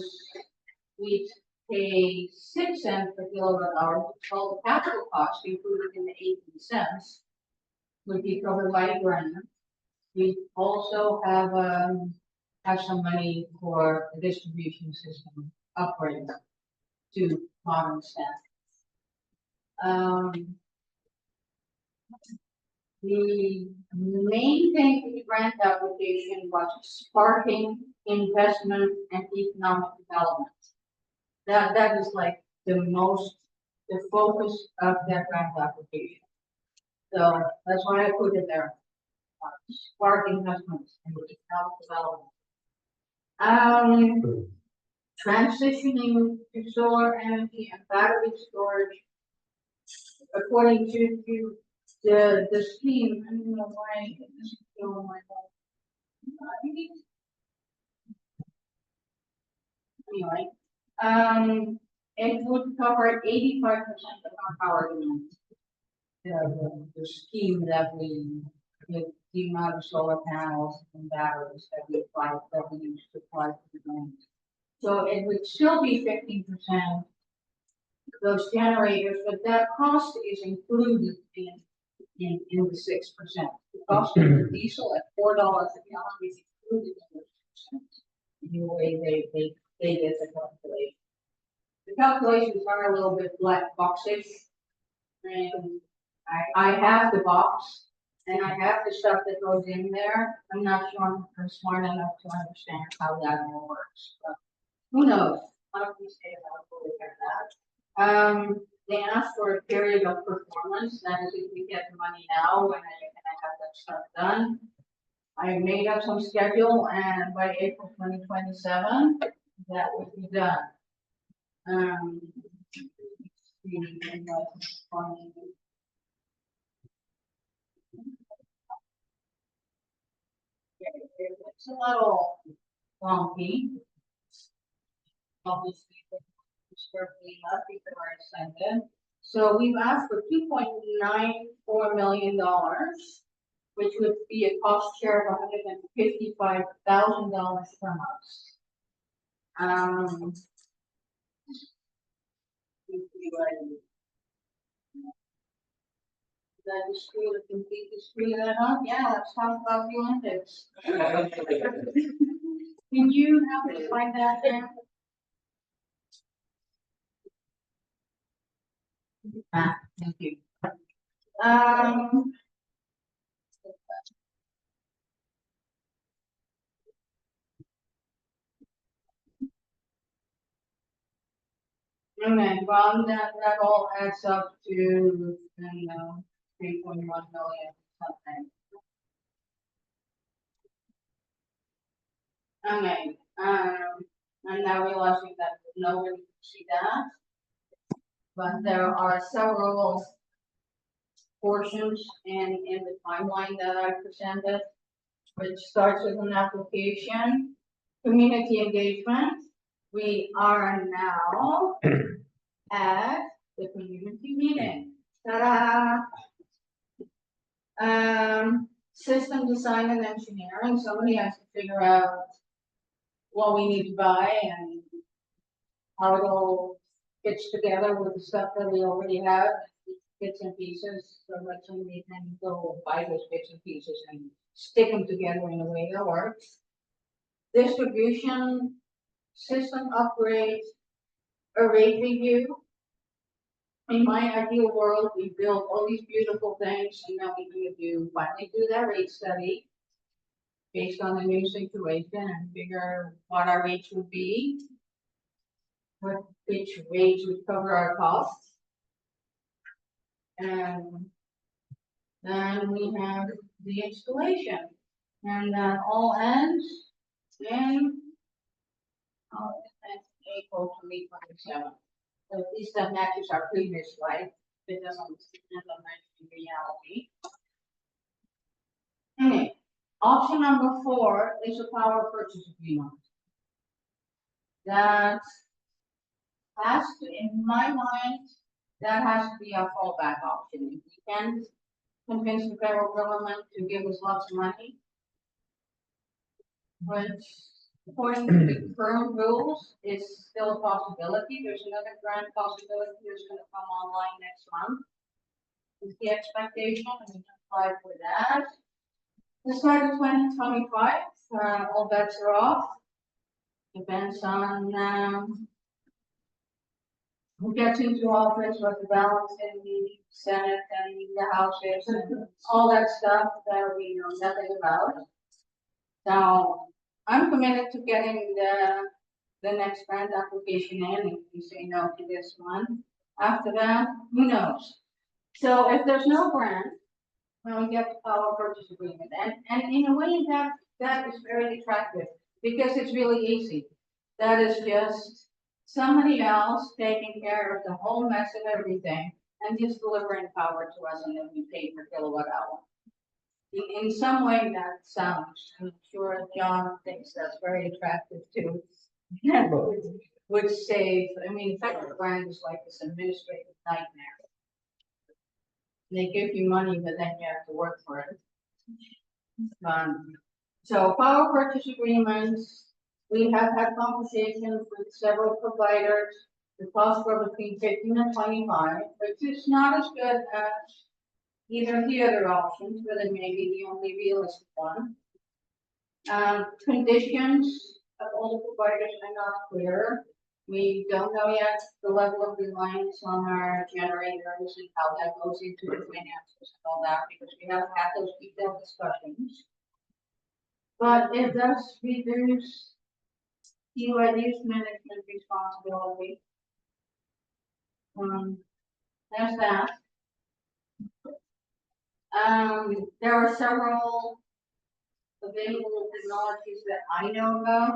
we pay 6 cents per kilowatt hour, all the capital costs included in the 18 cents would be covered by a grant. We also have some money for the distribution system upgrades to modern standards. The main thing in the grant application was sparking investment and economic development. That is like the focus of that grant application. So that's why I put it there. Spark investments and economic development. Transitioning to solar energy and battery storage according to the scheme. I don't know why this is going my anyway, it would cover 85% of our power demand. The scheme that we, with the amount of solar panels and batteries that we apply, that we use to apply to the grid. So it would still be 15%, those generators, but that cost is included in the 6%. The cost of the diesel at $4 a gallon is included in the 6%. In the way they did the calculation. The calculations are a little bit black boxish. And I have the box and I have the stuff that goes in there. I'm not sure I'm smart enough to understand how that all works, but who knows? One of these days I'll fully get that. They asked for a period of performance, that is if we get the money now, when are you gonna have that stuff done? I made up some schedule and by April 2027, that would be done. It's a little wonky. Obviously, it's certainly not because I sent it. So we've asked for $2.94 million, which would be a cost share of $155,000 from us. That is true, to completely screw that up. Yeah, let's talk about the Olympics. Can you help me find that there? Thank you. Okay, well, that all adds up to, 3.1 million something. Okay, I'm now realizing that nobody can see that. But there are several portions in the timeline that I presented, which starts with an application, community engagement. We are now at the community meeting. Ta-da! System design and engineering. Somebody has to figure out what we need to buy and how it all fits together with the stuff that we already have, bits and pieces, so that somebody can go buy those bits and pieces and stick them together in a way that works. Distribution system upgrades, a rate review. In my ideal world, we build all these beautiful things and then we finally do that rate study based on the new situation and figure what our rates would be, which rates would cover our costs. And then we have the installation, and that all ends in April 2027. So at least that matches our previous life. It doesn't match reality. Okay. Option number 4 is a power purchase agreement. That has to, in my mind, that has to be our fallback option. If we can convince the federal government to give us lots of money, which according to the current rules is still a possibility. There's another grant possibility that's going to come online next month. Is the expectation, and we can apply for that. The start of 2025, all bets are off. Depends on who gets into office, what the balance in the Senate and the House is, and all that stuff that we know nothing about. So I'm committed to getting the next grant application in. If you say no to this one, after that, who knows? So if there's no grant, when we get the power purchase agreement, and in a way that is very attractive because it's really easy. That is just somebody else taking care of the whole mess of everything and just delivering power to us, and then we pay per kilowatt hour. In some way that sounds, I'm sure John thinks that's very attractive too. Would save, I mean, federal grant is like this administrative nightmare. They give you money, but then you have to work for it. So power purchase agreements, we have had conversations with several providers. The cost were between 15 and 25, which is not as good as either of the other options, but it may be the only realistic one. Conditions of all the providers are not clear. We don't know yet the level of reliance on our generators and how that goes into the finances and all that, because we haven't had those detailed discussions. But it does reduce TUID's management responsibility. There's that. There are several available technologies that I know about.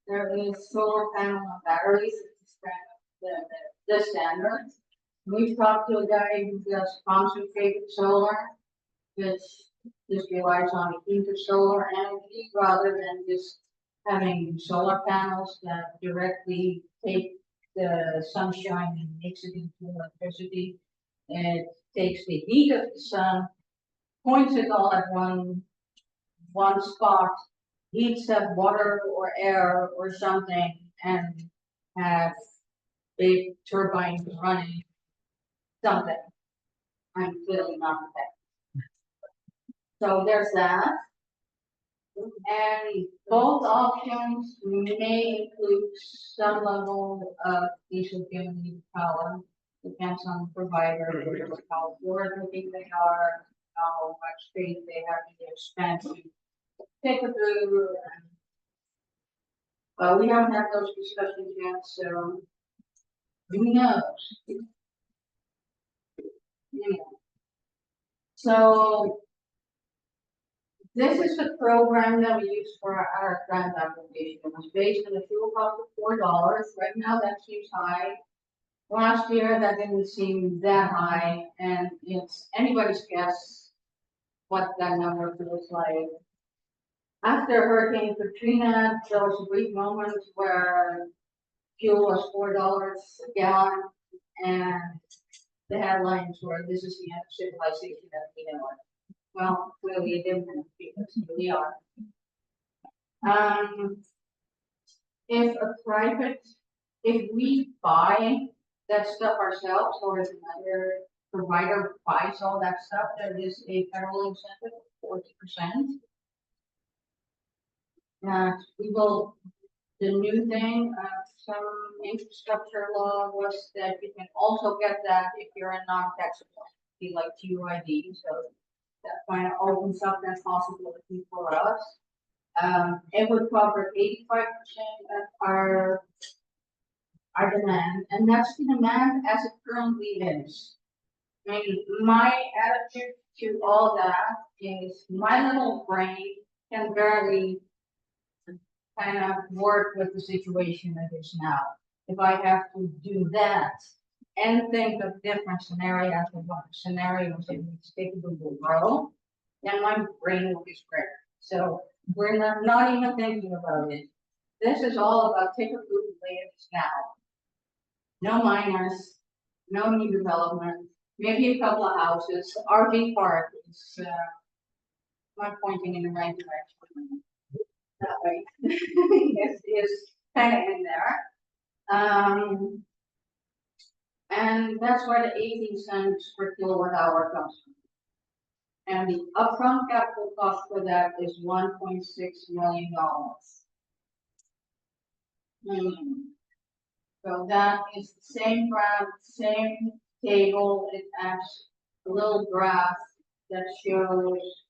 There is solar panel and batteries, which is kind of the standard. We've talked to a guy who does concentrated solar, which just relies on heated solar energy rather than just having solar panels that directly take the sunshine and makes it into electricity. It takes the heat of the sun, points it all at one spot, heats up water or air or something, and have big turbines running something. I'm clearly not that. So there's that. And both options may include some level of diesel generated power. Depends on the provider, how forward-looking they are, how much faith they have in the expansion. Ticaboo, we haven't had those discussions yet, so who knows? Anyway. So this is the program that we use for our grant application. It was based on a fuel cost of $4. Right now, that seems high. Last year, that didn't seem that high, and it's anybody's guess what that number feels like. After Hurricane Katrina, there was a brief moment where fuel was $4 a gallon, and the headlines were, "This is the end of civilization as we know it." Well, clearly it didn't, because here we are. If we buy that stuff ourselves, or if another provider buys all that stuff, there is a federal incentive of 40%. We will, the new thing, some infrastructure law was that you can also get that if you're a non-taxable entity like TUID, so that kind of opens up that possibility for us. It would cover 85% of our demand, and that's the demand as it currently is. I mean, my attitude to all that is my little brain can barely kind of work with the situation that is now. If I have to do that and think of different scenarios of what scenarios in which Ticaboo will grow, then my brain will be spread. So we're not even thinking about it. This is all about Ticaboo the way it is now. No miners, no new development, maybe a couple of houses. RV park is not pointing in the right direction. That way is kind of in there. And that's where the 18 cents per kilowatt hour comes from. And the upfront capital cost for that is $1.6 million. So that is the same graph, same table. It has a little graph that shows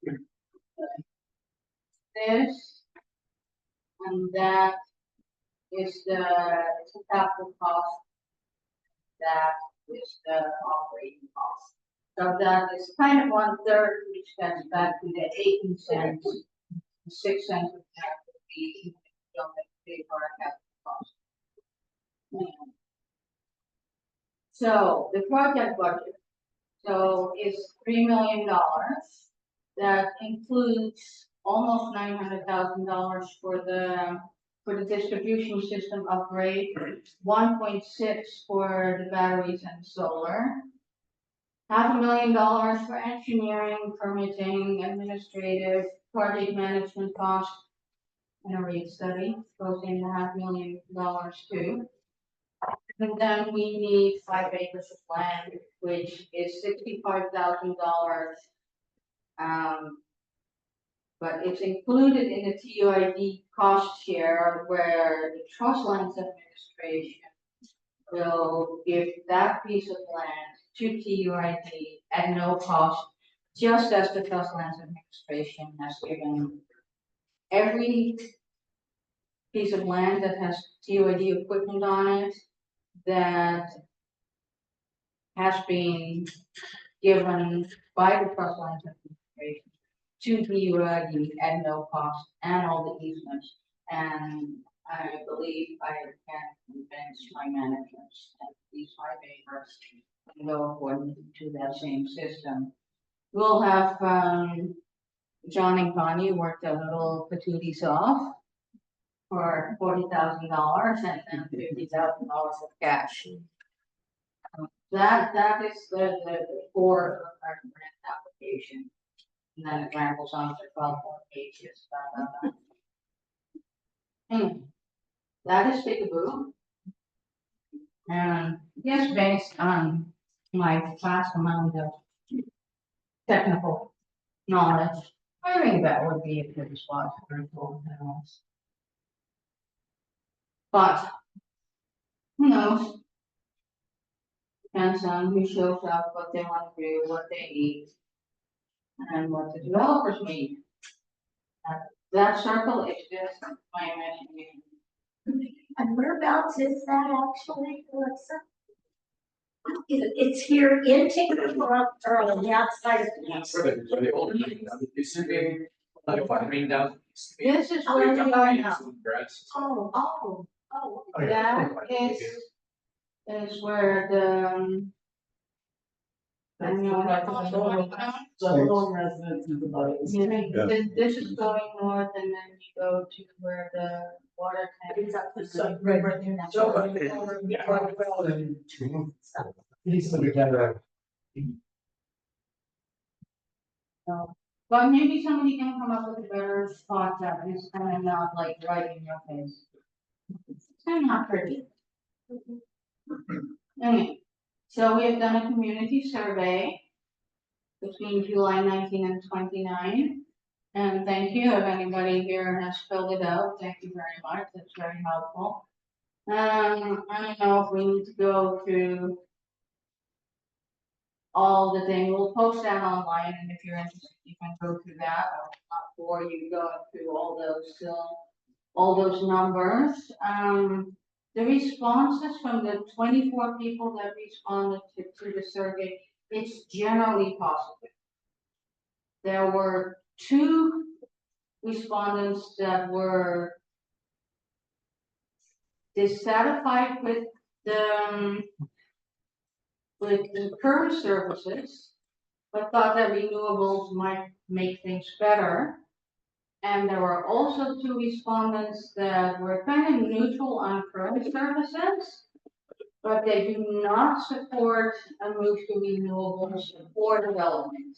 this, and that is the capital cost. That is the operating cost. So that is kind of 1/3, which gets back to the 18 cents, 6 cents of that would be if you don't have to pay for our capital cost. So the project budget, so is $3 million. That includes almost $900,000 for the for the distribution system upgrade, 1.6 for the batteries and solar. $500,000 for engineering, permitting, administrative, project management costs, and a rate study goes in $500,000 too. And then we need 5 acres of land, which is $65,000. But it's included in the TUID cost share where the Trust Lands Administration will give that piece of land to TUID at no cost, just as the Trust Lands Administration has given every piece of land that has TUID equipment on it that has been given by the Trust Lands Administration to TUID at no cost and all the easements. And I believe I can convince my managers that these 5 acres can go according to that same system. We'll have John and Connie work their little patooties off for $40,000 and then $50,000 of cash. That is the core of our grant application. And then it rambles on for 12 more pages. Anyway, that is Ticaboo. And yes, based on my vast amount of technical knowledge, I think that would be a good spot for full house. But who knows? Depends on who shows up, what they want to do, what they need, and what the developers need. That circle is just my imagination. And whereabouts is that actually, Alexa? It's here in Ticaboo or on the outside of the. For the old meeting, it's sitting, if I bring down. This is where we are now. Oh. That is where the. I don't know what I call it. This is going north and then you go to where the water tank is up the side. Right. But maybe somebody can come up with a better spot that is kind of not like right in your face. It's kind of not pretty. Anyway, so we have done a community survey between July 19 and 29. And thank you, if anybody here has filled it out, thank you very much, that's very helpful. I don't know if we need to go through all the things, we'll post that online, and if you're interested, you can go through that, not bore you going through all those numbers. The responses from the 24 people that responded to the survey, it's generally positive. There were 2 respondents that were dissatisfied with the current services, but thought that renewables might make things better. And there were also 2 respondents that were kind of neutral on current services, but they do not support a move to renewables or development.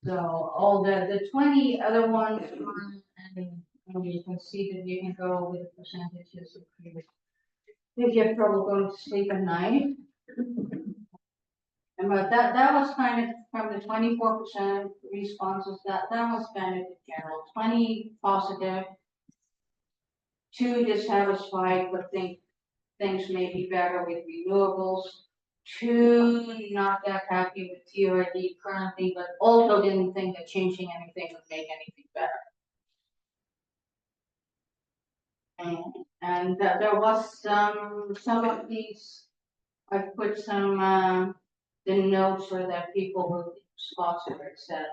So all the 20 other ones, and you can see that you can go with percentages if you have trouble going to sleep at night. And but that was kind of from the 24% responses, that was kind of the general, 20 positive, 2 dissatisfied, but think things may be better with renewables, 2 not that happy with TUID currently, but also didn't think that changing anything would make anything better. And there was some of these, I put some the notes or that people who spots where it said,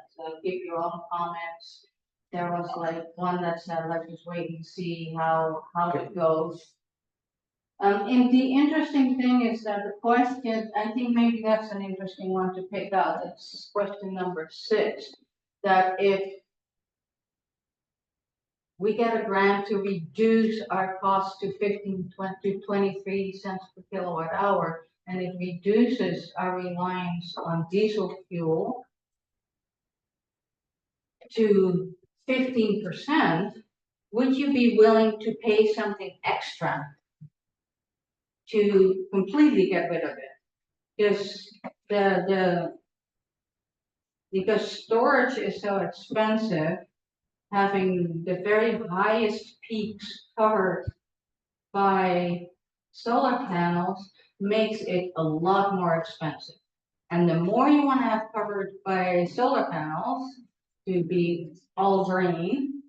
give your own comments. There was like one that said, let's just wait and see how it goes. And the interesting thing is that the question, I think maybe that's an interesting one to pick out. It's question number 6, that if we get a grant to reduce our cost to 23 cents per kilowatt hour, and it reduces our reliance on diesel fuel to 15%, would you be willing to pay something extra to completely get rid of it? Because storage is so expensive, having the very highest peaks covered by solar panels makes it a lot more expensive. And the more you want to have covered by solar panels to be all green,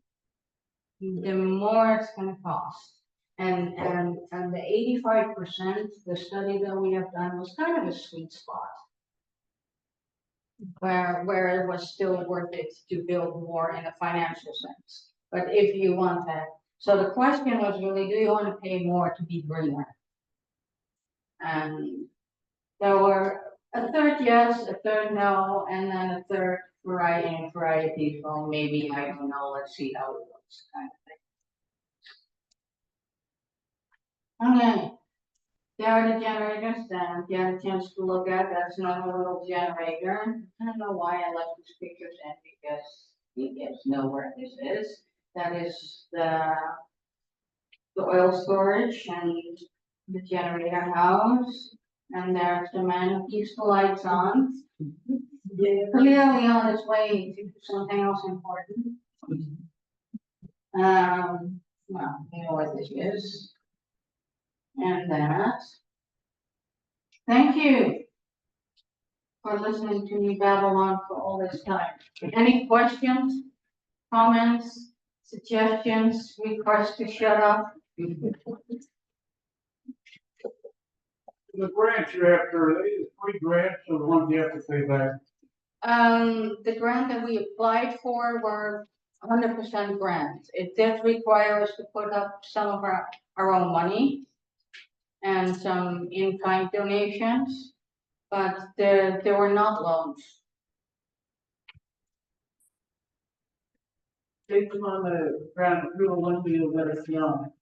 the more it's going to cost. And the 85%, the study that we have done was kind of a sweet spot, where it was still worth it to build more in a financial sense. But if you want that, so the question was really, do you want to pay more to be greener? And there were a third yes, a third no, and then a third variety. Well, maybe, I don't know, let's see how it goes, kind of thing. Okay. There are the generators that you had a chance to look at. That's not a little generator. I don't know why I left these pictures in, because you guys know where this is. That is the oil storage and the generator house. And there's the man who keeps the lights on. Clearly on his way to do something else important. Well, you know what this is. And that. Thank you for listening to me babble on for all this time. Any questions, comments, suggestions, requests to shut up? The grants you're after, are they the free grants or the ones you have to pay back? The grant that we applied for were 100% grants. It did require us to put up some of our own money and some in-kind donations, but there were not loans. Based on the grant approval, when do you let us know?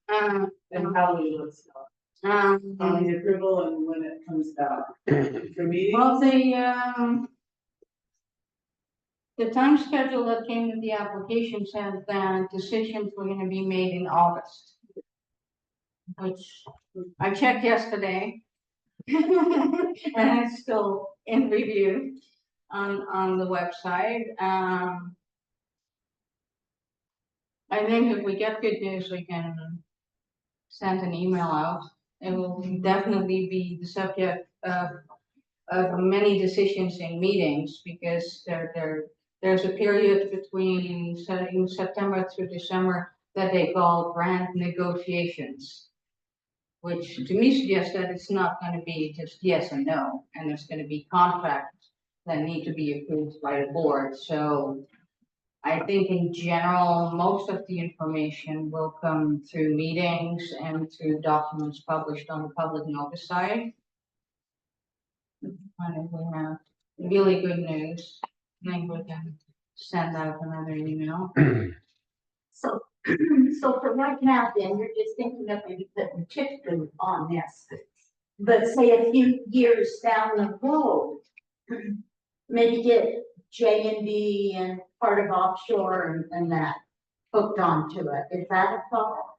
And how will you let us know? On the approval and when it comes back? For meeting? Well, the time schedule that came with the application said that decisions were gonna be made in August, which I checked yesterday. And it's still in review on the website. I think if we get good news, we can send an email out. It will definitely be the subject of many decisions in meetings, because there's a period between September through December that they call grant negotiations, which to me suggests that it's not going to be just yes and no, and there's going to be contracts that need to be approved by the board. So I think in general, most of the information will come through meetings and through documents published on the public notice site. And if we have really good news, I think we can send out another email. So, so for right now, then, you're just thinking of maybe putting Ticaboo on this. But say a few years down the road, maybe get J&D and part of offshore and that hooked onto it. Is that a thought?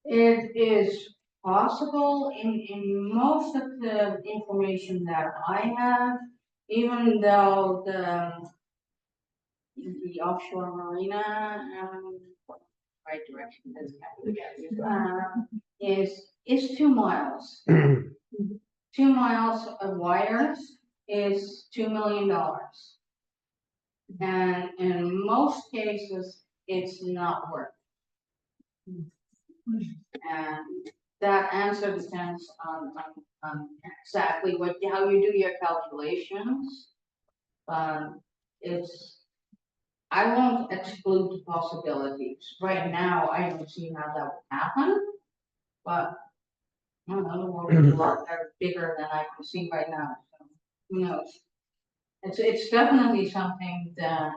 It is possible in most of the information that I have, even though the offshore marina, right direction is 2 miles. 2 miles of wires is $2 million. And in most cases, it's not worth it. And that answer depends on exactly how you do your calculations. I won't exclude the possibilities. Right now, I don't see how that would happen, but I don't know, the world is a lot bigger than I can see right now. So who knows? It's definitely something that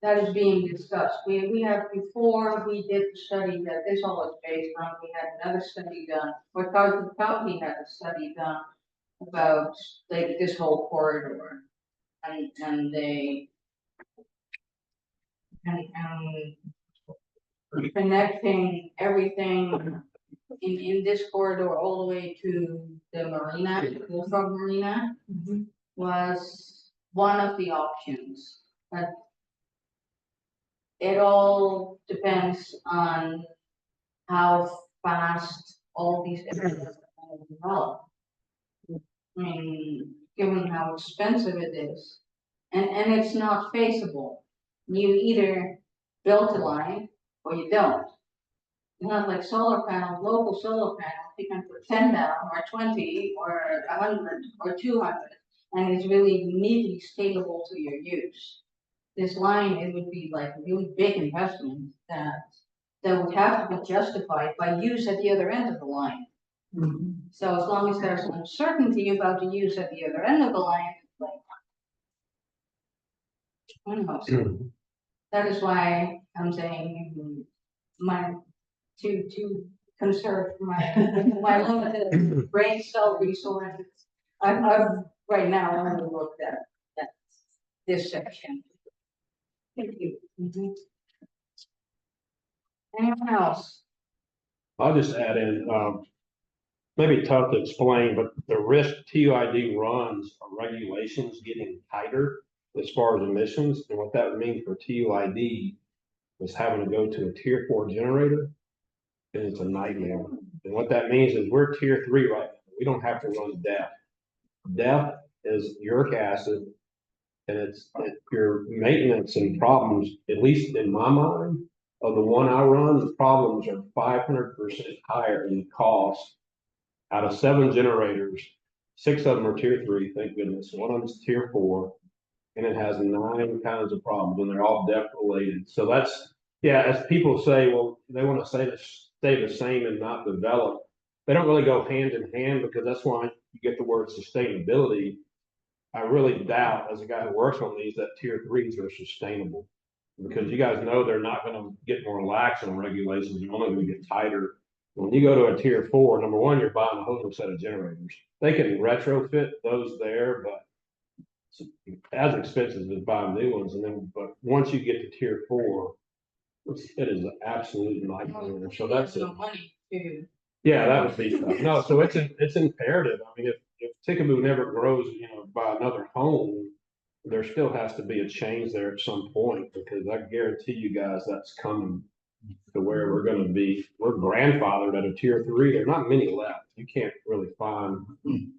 that is being discussed. We have, before we did the study that this all is based on, we had another study done, or Carlton County had a study done about like this whole corridor. And they, and connecting everything in this corridor all the way to the marina, Bullfrog Marina, was one of the options. But it all depends on how fast all these areas are gonna develop. I mean, given how expensive it is, and it's not feasible. You either build a line or you don't. It's not like solar panels, local solar panels, you can put 10 down, or 20, or 100, or 200, and it's really immediately scalable to your use. This line, it would be like a really big investment that would have to be justified by use at the other end of the line. So as long as there's uncertainty about the use at the other end of the line, it's like, who knows? That is why I'm saying my to conserve my limited brain cell resources. I've right now only looked at this section. Thank you. Anyone else? I'll just add in, maybe tough to explain, but the risk TUID runs are regulations getting tighter as far as emissions, and what that would mean for TUID is having to go to a tier 4 generator, and it's a nightmare. And what that means is we're tier 3 right now. We don't have to run DEF. DEF is uric acid, and it's your maintenance and problems, at least in my mind, of the one I run, the problems are 500% higher in cost. Out of 7 generators, 6 of them are tier 3, thank goodness. One of them is tier 4, and it has 9 kinds of problems, and they're all DEF related. So that's, yeah, as people say, well, they want to stay the same and not develop. They don't really go hand in hand, because that's why you get the word sustainability. I really doubt, as a guy who works on these, that tier 3s are sustainable, because you guys know they're not going to get more lax on regulations. They're only going to get tighter. When you go to a tier 4, number one, you're buying a whole new set of generators. They can retrofit those there, but it's as expensive as buying new ones. And then, but once you get to tier 4, it is an absolute nightmare. So that's it. Money too. Yeah, that would be tough. No, so it's imperative. I mean, if Ticaboo never grows, by another home, there still has to be a change there at some point, because I guarantee you guys that's coming to where we're grandfathered at a tier 3. There's not many left. You can't really find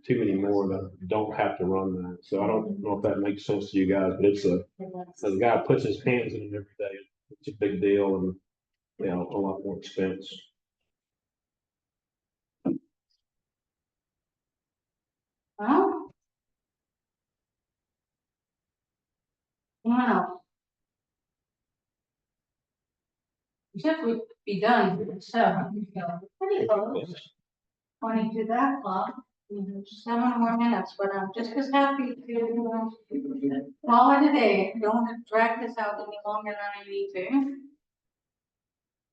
too many more that don't have to run that. So I don't know if that makes sense to you guys, but as a guy puts his hands in it every day, it's a big deal, and a lot more expense. Well. Wow. Except we'd be done, so, pretty close. 20 to that clock, 7 more minutes, but I'm just as happy to call it a day. Don't want to drag this out any longer than I need to.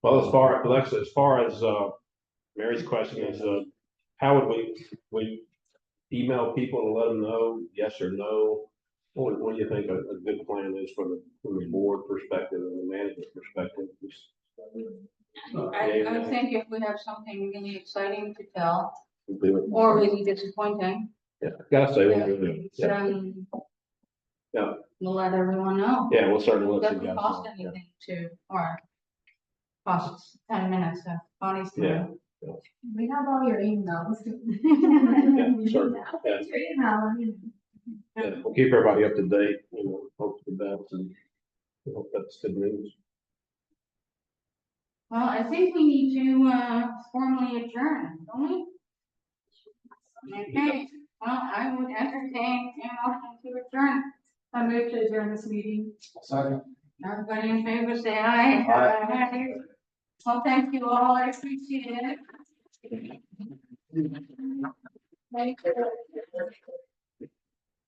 Well, Alexa, as far as Mary's question is, how would we email people to let them know yes or no? What do you think a good plan is from the board perspective and the management perspective? I think if we have something really exciting to tell, or really disappointing, Gotta say, we'll do it. then we'll let everyone know. Yeah, we'll certainly It let you doesn't guys cost know. anything to, or costs 10 minutes of Bonnie's time. We have all your emails. Certainly. We'll keep everybody up to date, hope for the best, and hope that's good news. Well, I think we need to formally adjourn, don't we? Okay, well, I would entertain a motion to adjourn. I move to adjourn this meeting. Second. Everybody in favor, say aye. Aye. Well, thank you all, I appreciate it. Thank you.